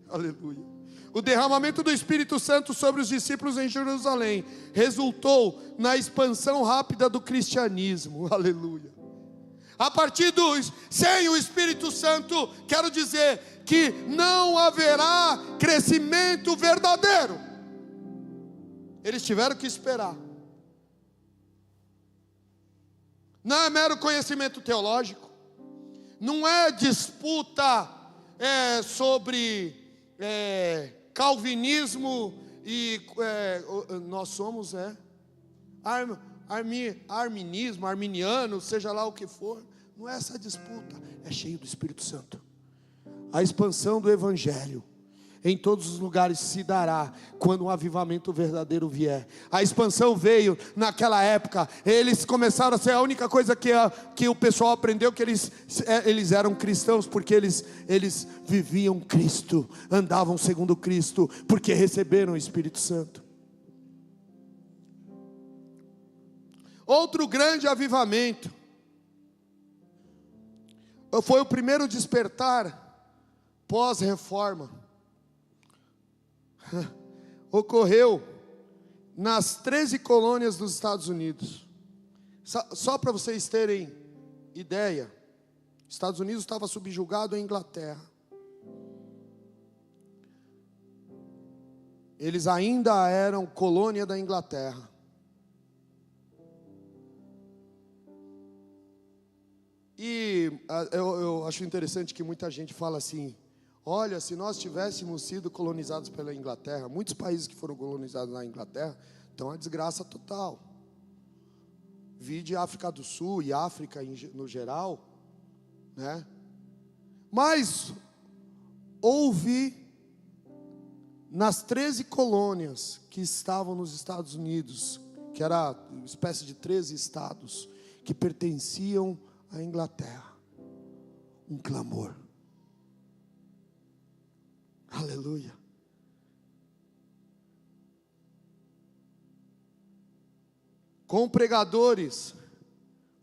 Aleluia. O derramamento do Espírito Santo sobre os discípulos em Jerusalém resultou na expansão rápida do cristianismo. Aleluia. A partir sem o Espírito Santo, quero dizer que não haverá crescimento verdadeiro. Eles tiveram que esperar. Não é mero conhecimento teológico. Não é disputa sobre calvinismo e nós somos arminismo, arminiano, seja lá o que for. Não é essa disputa. É cheio do Espírito Santo. A expansão do Evangelho em todos os lugares se dará quando um avivamento verdadeiro vier. A expansão veio naquela época. Eles começaram a ser a única coisa que o pessoal aprendeu, que eles eram cristãos, porque eles viviam Cristo, andavam segundo Cristo, porque receberam o Espírito Santo. Outro grande avivamento foi o primeiro despertar pós-reforma. Ocorreu nas 13 colônias dos Estados Unidos. Só para vocês terem ideia, os Estados Unidos estava subjugado à Inglaterra. Eles ainda eram colônia da Inglaterra. E eu acho interessante que muita gente fala assim: olha, se nós tivéssemos sido colonizados pela Inglaterra, muitos países que foram colonizados na Inglaterra estão a desgraça total. Vide África do Sul e África no geral, né? Mas houve nas 13 colônias que estavam nos Estados Unidos, que era uma espécie de 13 estados que pertenciam à Inglaterra, um clamor. Aleluia. Com pregadores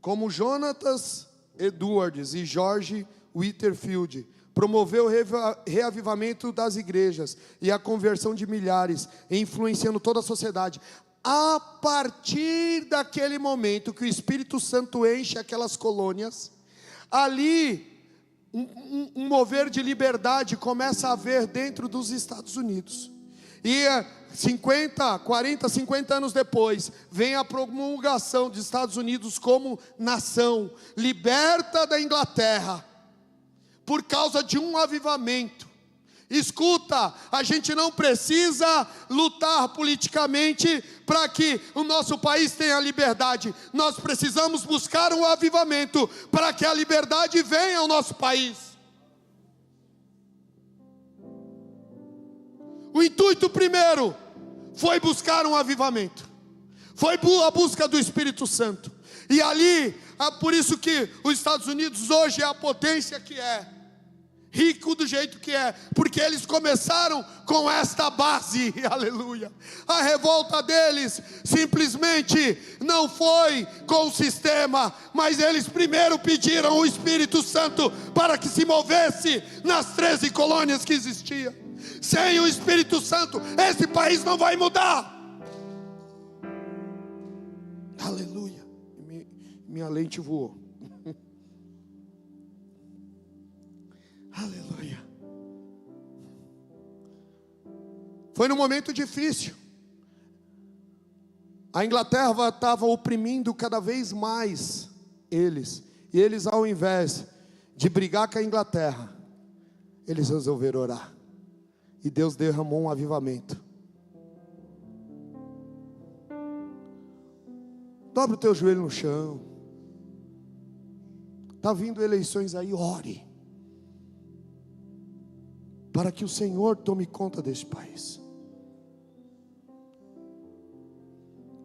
como Jonathan Edwards e George Whitefield, promoveu o reavivamento das igrejas e a conversão de milhares, influenciando toda a sociedade. A partir daquele momento que o Espírito Santo enche aquelas colônias, ali um mover de liberdade começa a haver dentro dos Estados Unidos. E 40, 50 anos depois, vem a promulgação dos Estados Unidos como nação, liberta da Inglaterra, por causa de um avivamento. Escuta, a gente não precisa lutar politicamente para que o nosso país tenha liberdade. Nós precisamos buscar um avivamento para que a liberdade venha ao nosso país. O intuito primeiro foi buscar um avivamento, foi a busca do Espírito Santo. E ali, por isso que os Estados Unidos hoje é a potência que é, rico do jeito que é, porque eles começaram com esta base, aleluia. A revolta deles simplesmente não foi com o sistema, mas eles primeiro pediram o Espírito Santo para que se movesse nas 13 colônias que existiam. Sem o Espírito Santo, esse país não vai mudar. Aleluia. Minha lente voou. Aleluia. Foi num momento difícil. A Inglaterra estava oprimindo cada vez mais eles. E eles, ao invés de brigar com a Inglaterra, eles resolveram orar. E Deus derramou um avivamento. Dobra o teu joelho no chão. Está vindo eleições aí, ore. Para que o Senhor tome conta desse país.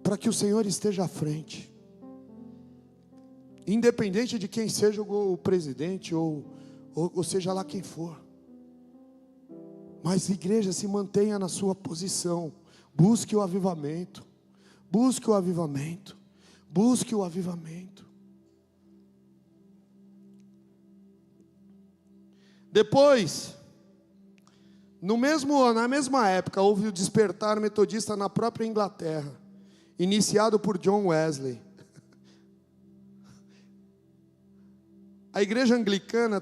Para que o Senhor esteja à frente. Independente de quem seja o presidente ou seja lá quem for. Mas a igreja se mantenha na sua posição. Busque o avivamento. Busque o avivamento. Busque o avivamento. Depois, na mesma época, houve o despertar metodista na própria Inglaterra, iniciado por John Wesley. A igreja anglicana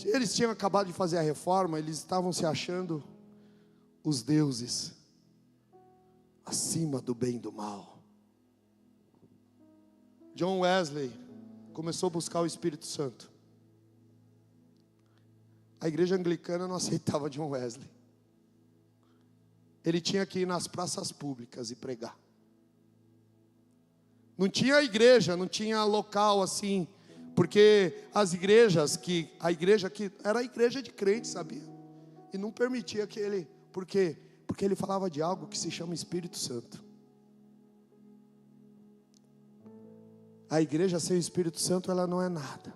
eles tinham acabado de fazer a reforma, eles estavam se achando os deuses, acima do bem e do mal. John Wesley começou a buscar o Espírito Santo. A igreja anglicana não aceitava John Wesley. Ele tinha que ir nas praças públicas e pregar. Não tinha igreja, não tinha local assim, porque a igreja que era a igreja de crentes, sabia? E não permitia que ele, por quê? Porque ele falava de algo que se chama Espírito Santo. A igreja sem o Espírito Santo, ela não é nada.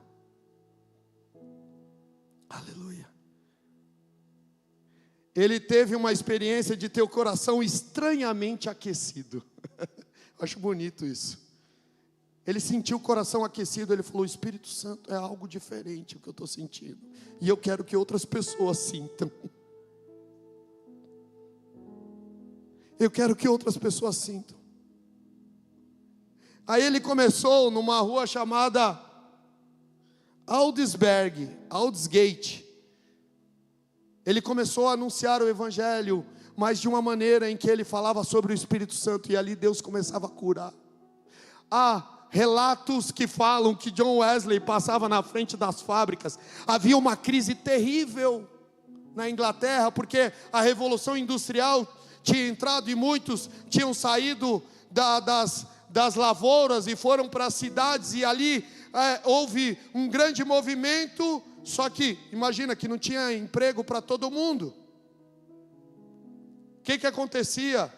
Aleluia. Ele teve uma experiência de ter o coração estranhamente aquecido. Acho bonito isso. Ele sentiu o coração aquecido, ele falou: o Espírito Santo é algo diferente o que eu estou sentindo. E eu quero que outras pessoas sintam. Eu quero que outras pessoas sintam. Aí ele começou numa rua chamada Aldersgate. Ele começou a anunciar o Evangelho, mas de uma maneira em que ele falava sobre o Espírito Santo. E ali Deus começava a curar. Relatos que falam que John Wesley passava na frente das fábricas. Havia uma crise terrível na Inglaterra, porque a Revolução Industrial tinha entrado e muitos tinham saído das lavouras e foram para as cidades, e ali houve um grande movimento. Só que, imagina que não tinha emprego para todo mundo. O que acontecia?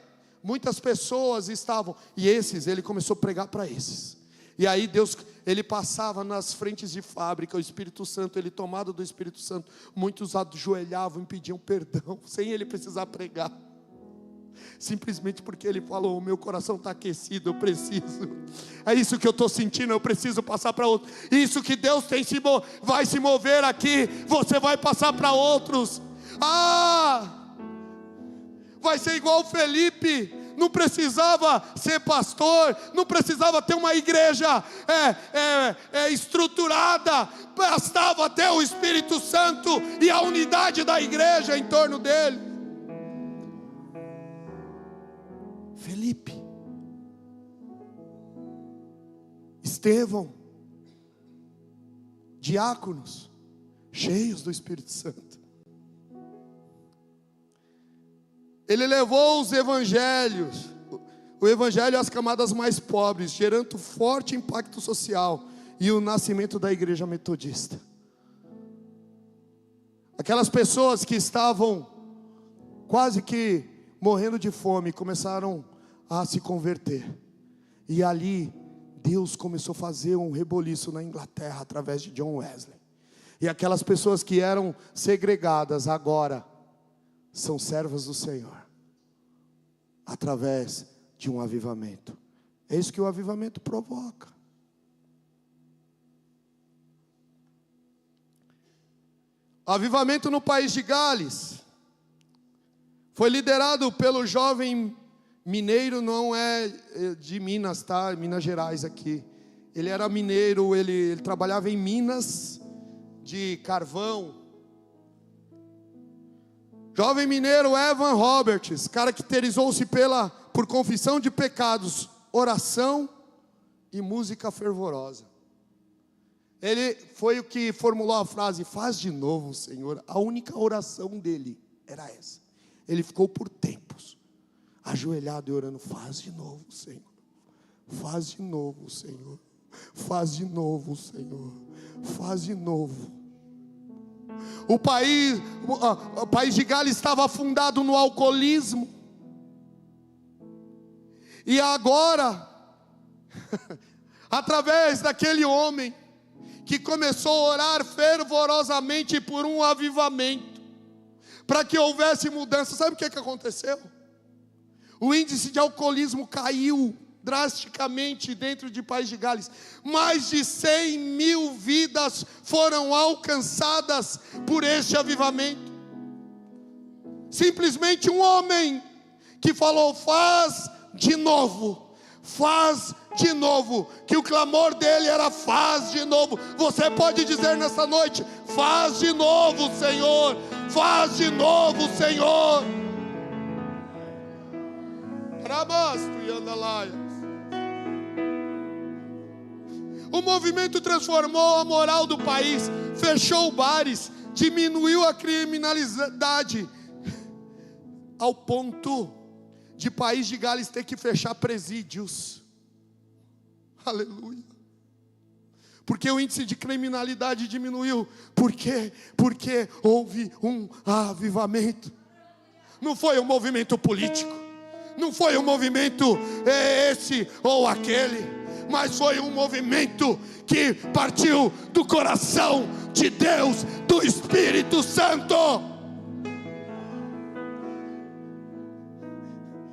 Muitas pessoas estavam, e ele começou a pregar para esses. E aí ele passava nas frentes de fábrica, o Espírito Santo, ele tomado do Espírito Santo, muitos ajoelhavam e pediam perdão, sem ele precisar pregar. Simplesmente porque ele falou: o meu coração está aquecido, eu preciso. É isso que eu estou sentindo, eu preciso passar para outro. Isso que Deus vai se mover aqui, você vai passar para outros. Vai ser igual o Felipe. Não precisava ser pastor, não precisava ter uma igreja estruturada, bastava ter o Espírito Santo e a unidade da igreja em torno dele. Felipe, Estevão, diáconos, cheios do Espírito Santo. Ele levou os evangelhos, o evangelho às camadas mais pobres, gerando forte impacto social e o nascimento da igreja metodista. Aquelas pessoas que estavam quase que morrendo de fome começaram a se converter. E ali Deus começou a fazer um reboliço na Inglaterra através de John Wesley. E aquelas pessoas que eram segregadas agora são servas do Senhor, através de um avivamento. É isso que o avivamento provoca. O avivamento no país de Gales foi liderado pelo jovem mineiro, não é de Minas, tá? Minas Gerais aqui. Ele era mineiro, ele trabalhava em minas de carvão. Jovem mineiro Evan Roberts, caracterizou-se por confissão de pecados, oração e música fervorosa. Ele foi o que formulou a frase, faz de novo, Senhor. A única oração dele era essa. Ele ficou por tempos ajoelhado e orando, faz de novo, Senhor. Faz de novo, Senhor. Faz de novo, Senhor. Faz de novo. O país de Gales estava afundado no alcoolismo. E agora, através daquele homem que começou a orar fervorosamente por um avivamento, para que houvesse mudança, sabe o que aconteceu? O índice de alcoolismo caiu drasticamente dentro de País de Gales. Mais de 100 mil vidas foram alcançadas por este avivamento. Simplesmente um homem que falou, faz de novo, faz de novo, que o clamor dele era faz de novo. Você pode dizer nessa noite, faz de novo, Senhor, faz de novo, Senhor. O movimento transformou a moral do país, fechou bares, diminuiu a criminalidade, ao ponto de País de Gales ter que fechar presídios. Aleluia. Porque o índice de criminalidade diminuiu. Por quê? Porque houve um avivamento. Não foi um movimento político, não foi um movimento esse ou aquele, mas foi um movimento que partiu do coração de Deus, do Espírito Santo.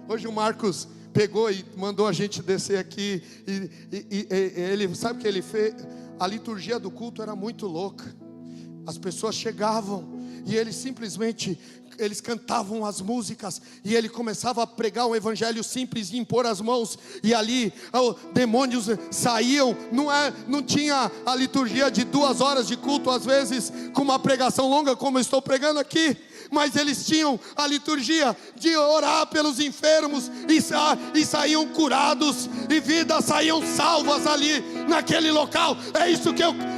Hoje o Marcos pegou e mandou a gente descer aqui, e ele, sabe o que ele fez? A liturgia do culto era muito louca. As pessoas chegavam e ele simplesmente, eles cantavam as músicas e ele começava a pregar um evangelho simples e impor as mãos, e ali demônios saíam. Não tinha a liturgia de 2 horas de culto, às vezes com uma pregação longa como eu estou pregando aqui, mas eles tinham a liturgia de orar pelos enfermos, e saíam curados, e vidas saíam salvas ali naquele local. É isso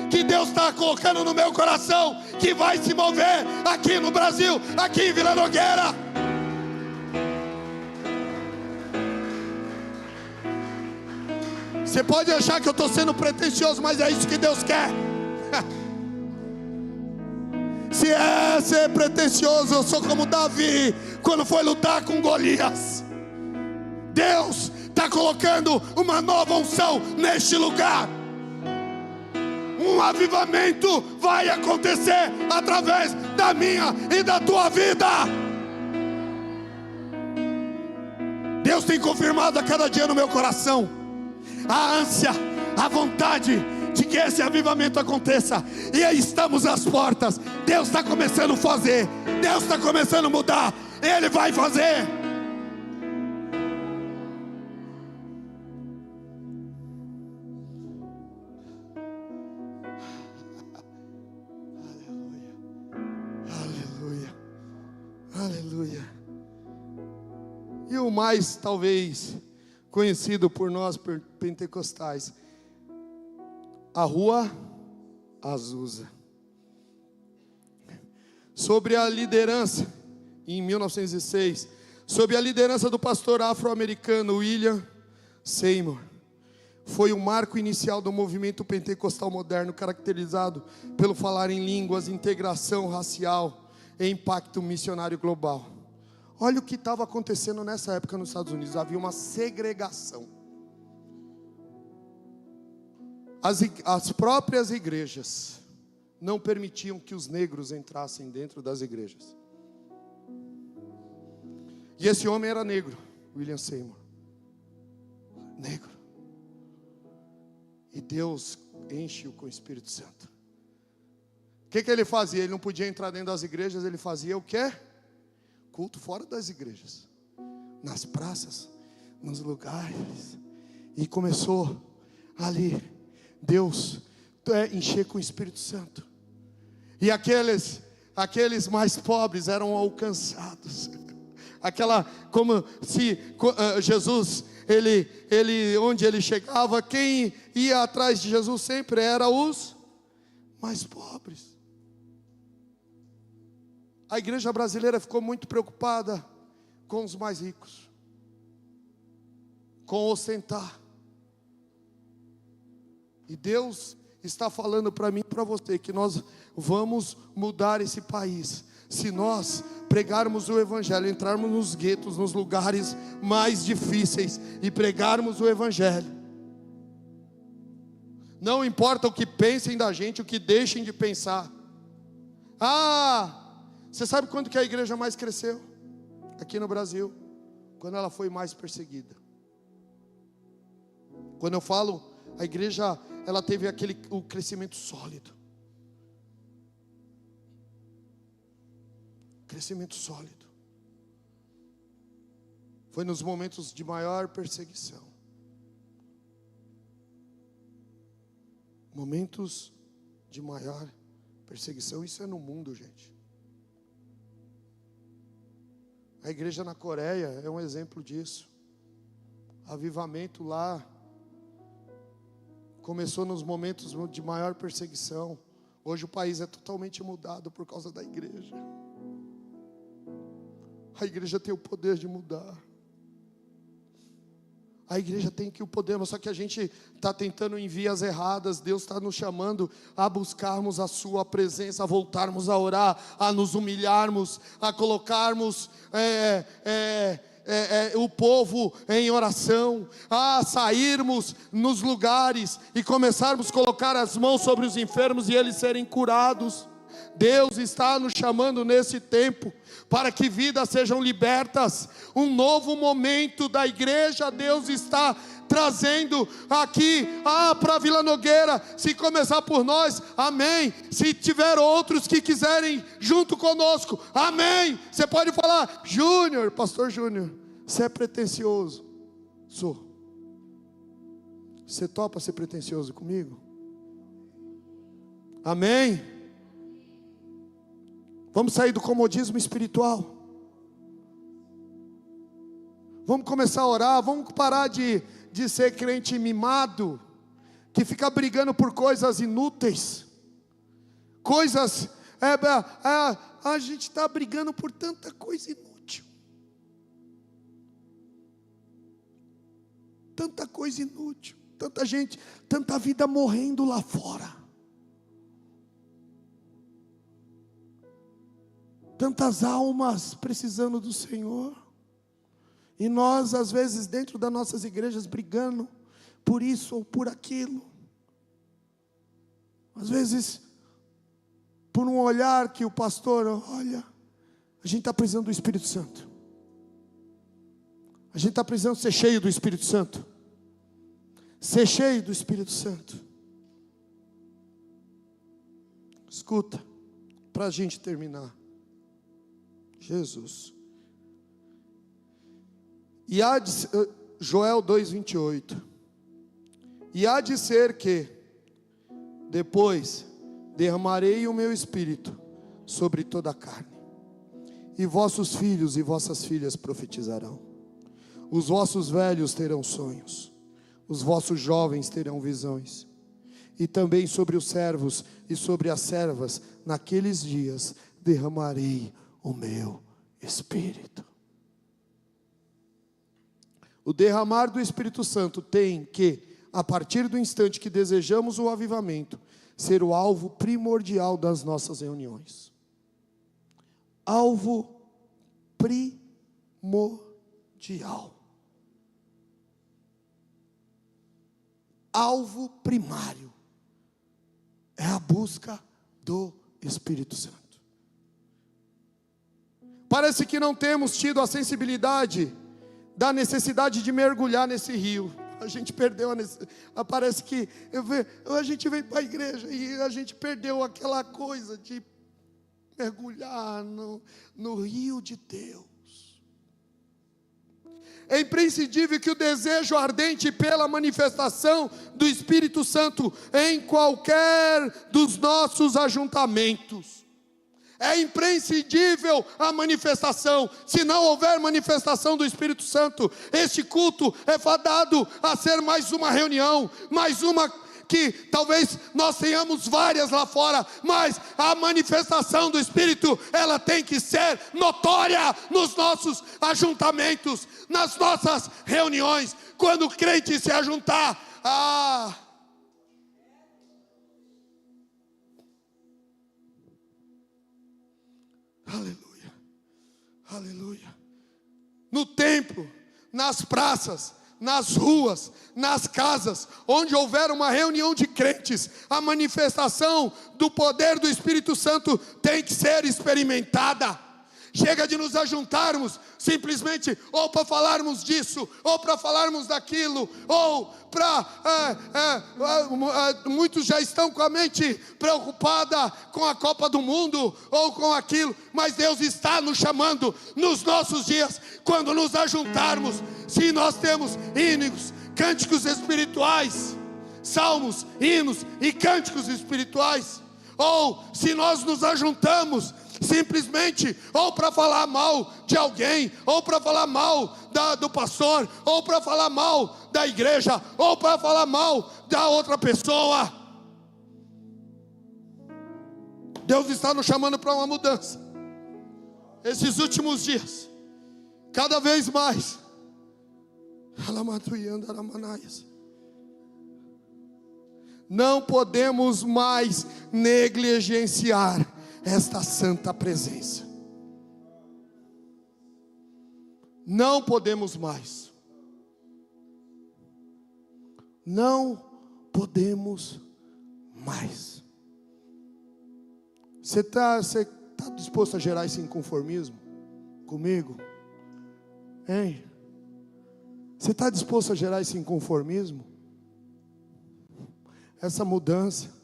que Deus está colocando no meu coração, que vai se mover aqui no Brasil, aqui em Vila Nogueira. Você pode achar que eu estou sendo pretensioso, mas é isso que Deus quer. Se é ser pretensioso, eu sou como Davi, quando foi lutar com Golias. Deus está colocando uma nova unção neste lugar. Um avivamento vai acontecer através da minha e da tua vida. Deus tem confirmado a cada dia no meu coração a ânsia, a vontade de que esse avivamento aconteça. E aí estamos às portas. Deus está começando a fazer, Deus está começando a mudar. Ele vai fazer. Aleluia, aleluia. E o mais talvez conhecido por nós pentecostais, a Rua Azusa. Sobre a liderança, em 1906, sob a liderança do pastor afro-americano William Seymour, foi o marco inicial do movimento pentecostal moderno, caracterizado pelo falar em línguas, integração racial e impacto missionário global. Olha o que estava acontecendo nessa época nos Estados Unidos. Havia uma segregação. As próprias igrejas não permitiam que os negros entrassem dentro das igrejas. E esse homem era negro, William Seymour. Negro. E Deus enche-o com o Espírito Santo. O que ele fazia? Ele não podia entrar dentro das igrejas. Ele fazia o quê? Culto fora das igrejas, nas praças, nos lugares. E começou ali, Deus encher com o Espírito Santo. E aqueles mais pobres eram alcançados. Como se Jesus, onde ele chegava, quem ia atrás de Jesus sempre era os mais pobres. A igreja brasileira ficou muito preocupada com os mais ricos, com ostentar. E Deus está falando para mim e para você que nós vamos mudar esse país se nós pregarmos o Evangelho, entrarmos nos guetos, nos lugares mais difíceis e pregarmos o Evangelho. Não importa o que pensem da gente, o que deixem de pensar. Você sabe quando que a igreja mais cresceu? Aqui no Brasil, quando ela foi mais perseguida. Quando eu falo, a igreja, ela teve o crescimento sólido. Crescimento sólido. Foi nos momentos de maior perseguição. Momentos de maior perseguição. Isso é no mundo, gente. A igreja na Coreia é um exemplo disso. Avivamento lá começou nos momentos de maior perseguição. Hoje o país é totalmente mudado por causa da igreja. A igreja tem o poder de mudar. A igreja tem o poder, mas só que a gente está tentando em vias erradas. Deus está nos chamando a buscarmos a sua presença, a voltarmos a orar, a nos humilharmos, a colocarmos o povo em oração, a sairmos nos lugares e começarmos a colocar as mãos sobre os enfermos e eles serem curados. Deus está nos chamando nesse tempo para que vidas sejam libertas. Um novo momento da igreja Deus está trazendo aqui para Vila Nogueira. Se começar por nós, amém. Se tiver outros que quiserem junto conosco, amém. Você pode falar: Júnior, pastor Júnior, você é pretensioso? Sou. Você topa ser pretensioso comigo? Amém. Vamos sair do comodismo espiritual. Vamos começar a orar. Vamos parar de ser crente mimado, que fica brigando por coisas inúteis. Coisas, a gente está brigando por tanta coisa inútil. Tanta coisa inútil. Tanta gente, tanta vida morrendo lá fora. Tantas almas precisando do Senhor. E nós, às vezes, dentro das nossas igrejas, brigando por isso ou por aquilo. Às vezes, por um olhar que o pastor olha, a gente está precisando do Espírito Santo. A gente está precisando ser cheio do Espírito Santo. Ser cheio do Espírito Santo. Escuta, para a gente terminar. Jesus. E há de, Joel 2:28. E há de ser que depois derramarei o meu espírito sobre toda a carne, e vossos filhos e vossas filhas profetizarão,
Os vossos velhos terão sonhos, os vossos jovens terão visões. E também sobre os servos e sobre as servas, naqueles dias, derramarei o meu Espírito. O derramar do Espírito Santo tem que, a partir do instante que desejamos o avivamento, ser o alvo primordial das nossas reuniões. Alvo primordial. Alvo primário é a busca do Espírito Santo. Parece que não temos tido a sensibilidade da necessidade de mergulhar nesse rio. A gente perdeu parece que a gente vem para a igreja e a gente perdeu aquela coisa de mergulhar no rio de Deus. É imprescindível que o desejo ardente pela manifestação do Espírito Santo em qualquer dos nossos ajuntamentos. É imprescindível a manifestação. Se não houver manifestação do Espírito Santo, este culto é fadado a ser mais uma reunião, mais uma que talvez nós tenhamos várias lá fora, mas a manifestação do Espírito, ela tem que ser notória nos nossos ajuntamentos, nas nossas reuniões. Quando o crente se ajuntar, aleluia, aleluia, no templo, nas praças, nas ruas, nas casas, onde houver uma reunião de crentes, a manifestação do poder do Espírito Santo tem que ser experimentada. Chega de nos ajuntarmos simplesmente ou para falarmos disso, ou para falarmos daquilo, ou muitos já estão com a mente preocupada com a Copa do Mundo, ou com aquilo, mas Deus está nos chamando nos nossos dias, quando nos ajuntarmos, se nós temos hinos, cânticos espirituais, salmos, hinos e cânticos espirituais, ou se nós nos ajuntamos simplesmente ou para falar mal de alguém, ou para falar mal do pastor, ou para falar mal da igreja, ou para falar mal da outra pessoa. Deus está nos chamando para uma mudança. Esses últimos dias, cada vez mais, não podemos mais negligenciar esta santa presença. Não podemos mais. Não podemos mais. Você está disposto a gerar esse inconformismo comigo? Hein? Você está disposto a gerar esse inconformismo? Essa mudança?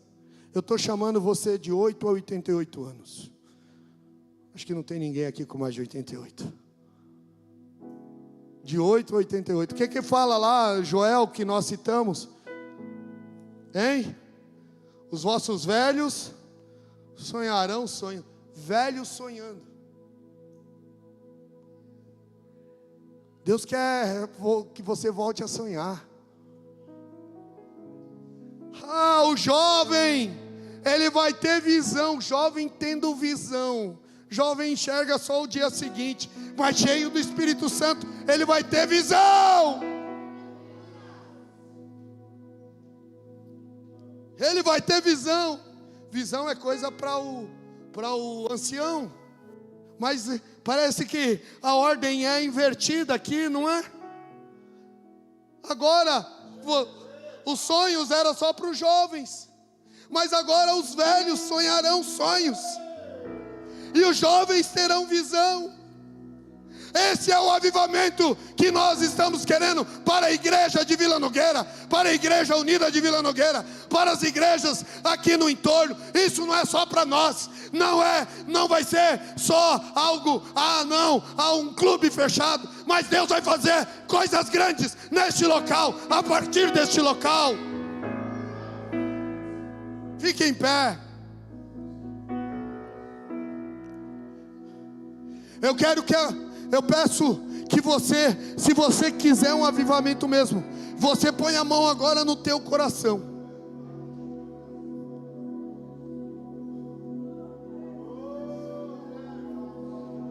Eu estou chamando você de 8 a 88 anos. Acho que não tem ninguém aqui com mais de 88. De 8 a 88. O que fala lá, Joel, que nós citamos? Hein? Os vossos velhos sonharão sonho. Velhos sonhando. Deus quer que você volte a sonhar. O jovem, ele vai ter visão. Jovem tendo visão, jovem enxerga só o dia seguinte, mas cheio do Espírito Santo, ele vai ter visão. Ele vai ter visão. Visão é coisa para o ancião, mas parece que a ordem é invertida aqui, não é? Agora os sonhos eram só para os jovens, mas agora os velhos sonharão sonhos, e os jovens terão visão. Esse é o avivamento que nós estamos querendo para a igreja de Vila Nogueira, para a igreja unida de Vila Nogueira, para as igrejas aqui no entorno. Isso não é só para nós, não vai ser só algo, um clube fechado, mas Deus vai fazer coisas grandes neste local, a partir deste local. Fique em pé. Eu peço que você, se você quiser um avivamento mesmo, você põe a mão agora no teu coração.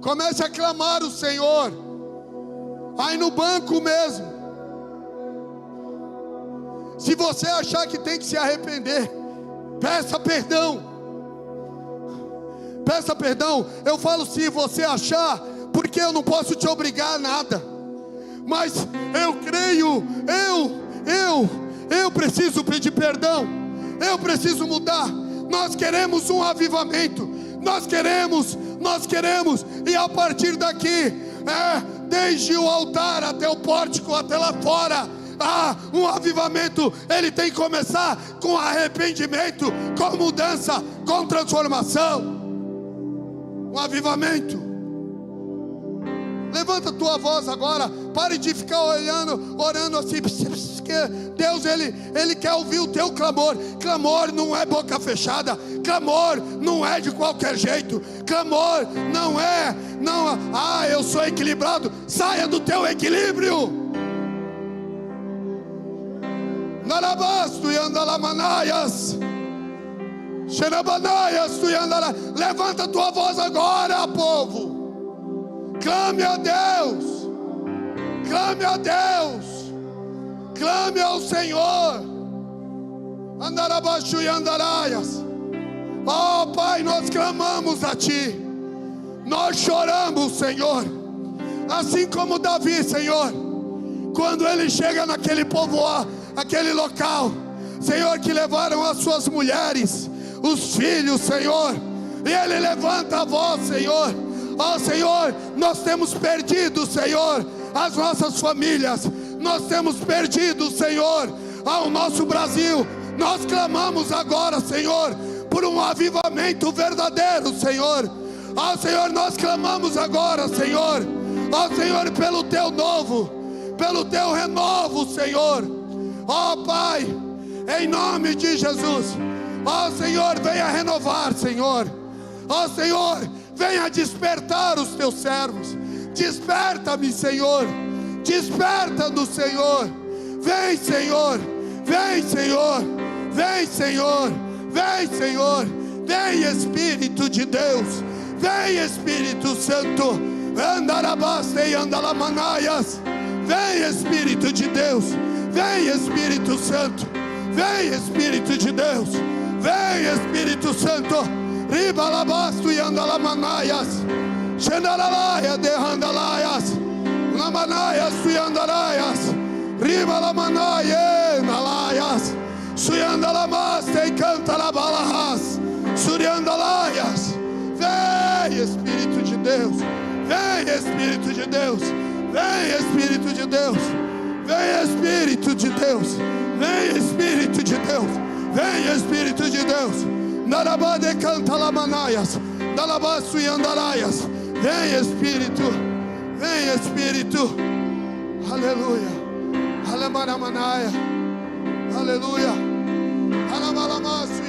Comece a clamar o Senhor, aí no banco mesmo. Se você achar que tem que se arrepender, peça perdão. Peça perdão. Eu falo se você achar, porque eu não posso te obrigar a nada. Mas eu creio, eu preciso pedir perdão. Eu preciso mudar. Nós queremos um avivamento. Nós queremos. E a partir daqui, desde o altar até o pórtico, até lá fora, um avivamento, ele tem que começar com arrependimento, com mudança, com transformação. Um avivamento. Levanta a tua voz agora. Pare de ficar orando assim, porque Deus, Ele quer ouvir o teu clamor. Clamor não é boca fechada. Clamor não é de qualquer jeito. Clamor não é, eu sou equilibrado. Saia do teu equilíbrio. Narabasto e andalamanaias. Levanta a tua voz agora, povo. Clame a Deus. Clame a Deus. Clame ao Senhor. Andarabaixo e andaraias. Oh Pai, nós clamamos a Ti. Nós choramos, Senhor. Assim como Davi, Senhor, quando ele chega naquele povoado, aquele local, Senhor, que levaram as suas mulheres, os filhos, Senhor, e ele levanta a voz, Senhor. Ó Senhor, nós temos perdido, Senhor, as nossas famílias. Nós temos perdido, Senhor, ao nosso Brasil. Nós clamamos agora, Senhor, por um avivamento verdadeiro, Senhor. Ó Senhor, nós clamamos agora, Senhor. Ó Senhor, pelo Teu novo, pelo Teu renovo, Senhor. Ó Pai, em nome de Jesus. Ó Senhor, venha renovar, Senhor. Ó Senhor, venha despertar os Teus servos. Desperta-me, Senhor. Desperta-nos, Senhor. Vem, Senhor. Vem, Senhor. Vem, Senhor. Vem, Senhor. Vem, Espírito de Deus. Vem, Espírito Santo. Andarabaste e andalamanaias. Vem, Espírito de Deus. Vem, Espírito Santo. Vem, Espírito de Deus. Vem, Espírito Santo. Ribalabasto e andalamanaias. Xendaralaia de andalaias. Lamanaias e andaraias. Ribalamanaia nalaias. Suyandalamaste e cantalabalahas. Suriandalaias. Vem, Espírito de Deus. Vem, Espírito de Deus. Vem, Espírito de Deus. Vem, Espírito de Deus. Vem, Espírito de Deus. Vem, Espírito de Deus. Narabade canta lamanaias. Dalabaço e andaraias. Vem, Espírito. Vem, Espírito. Aleluia. Alamaramanaya. Aleluia. Alamalamaço.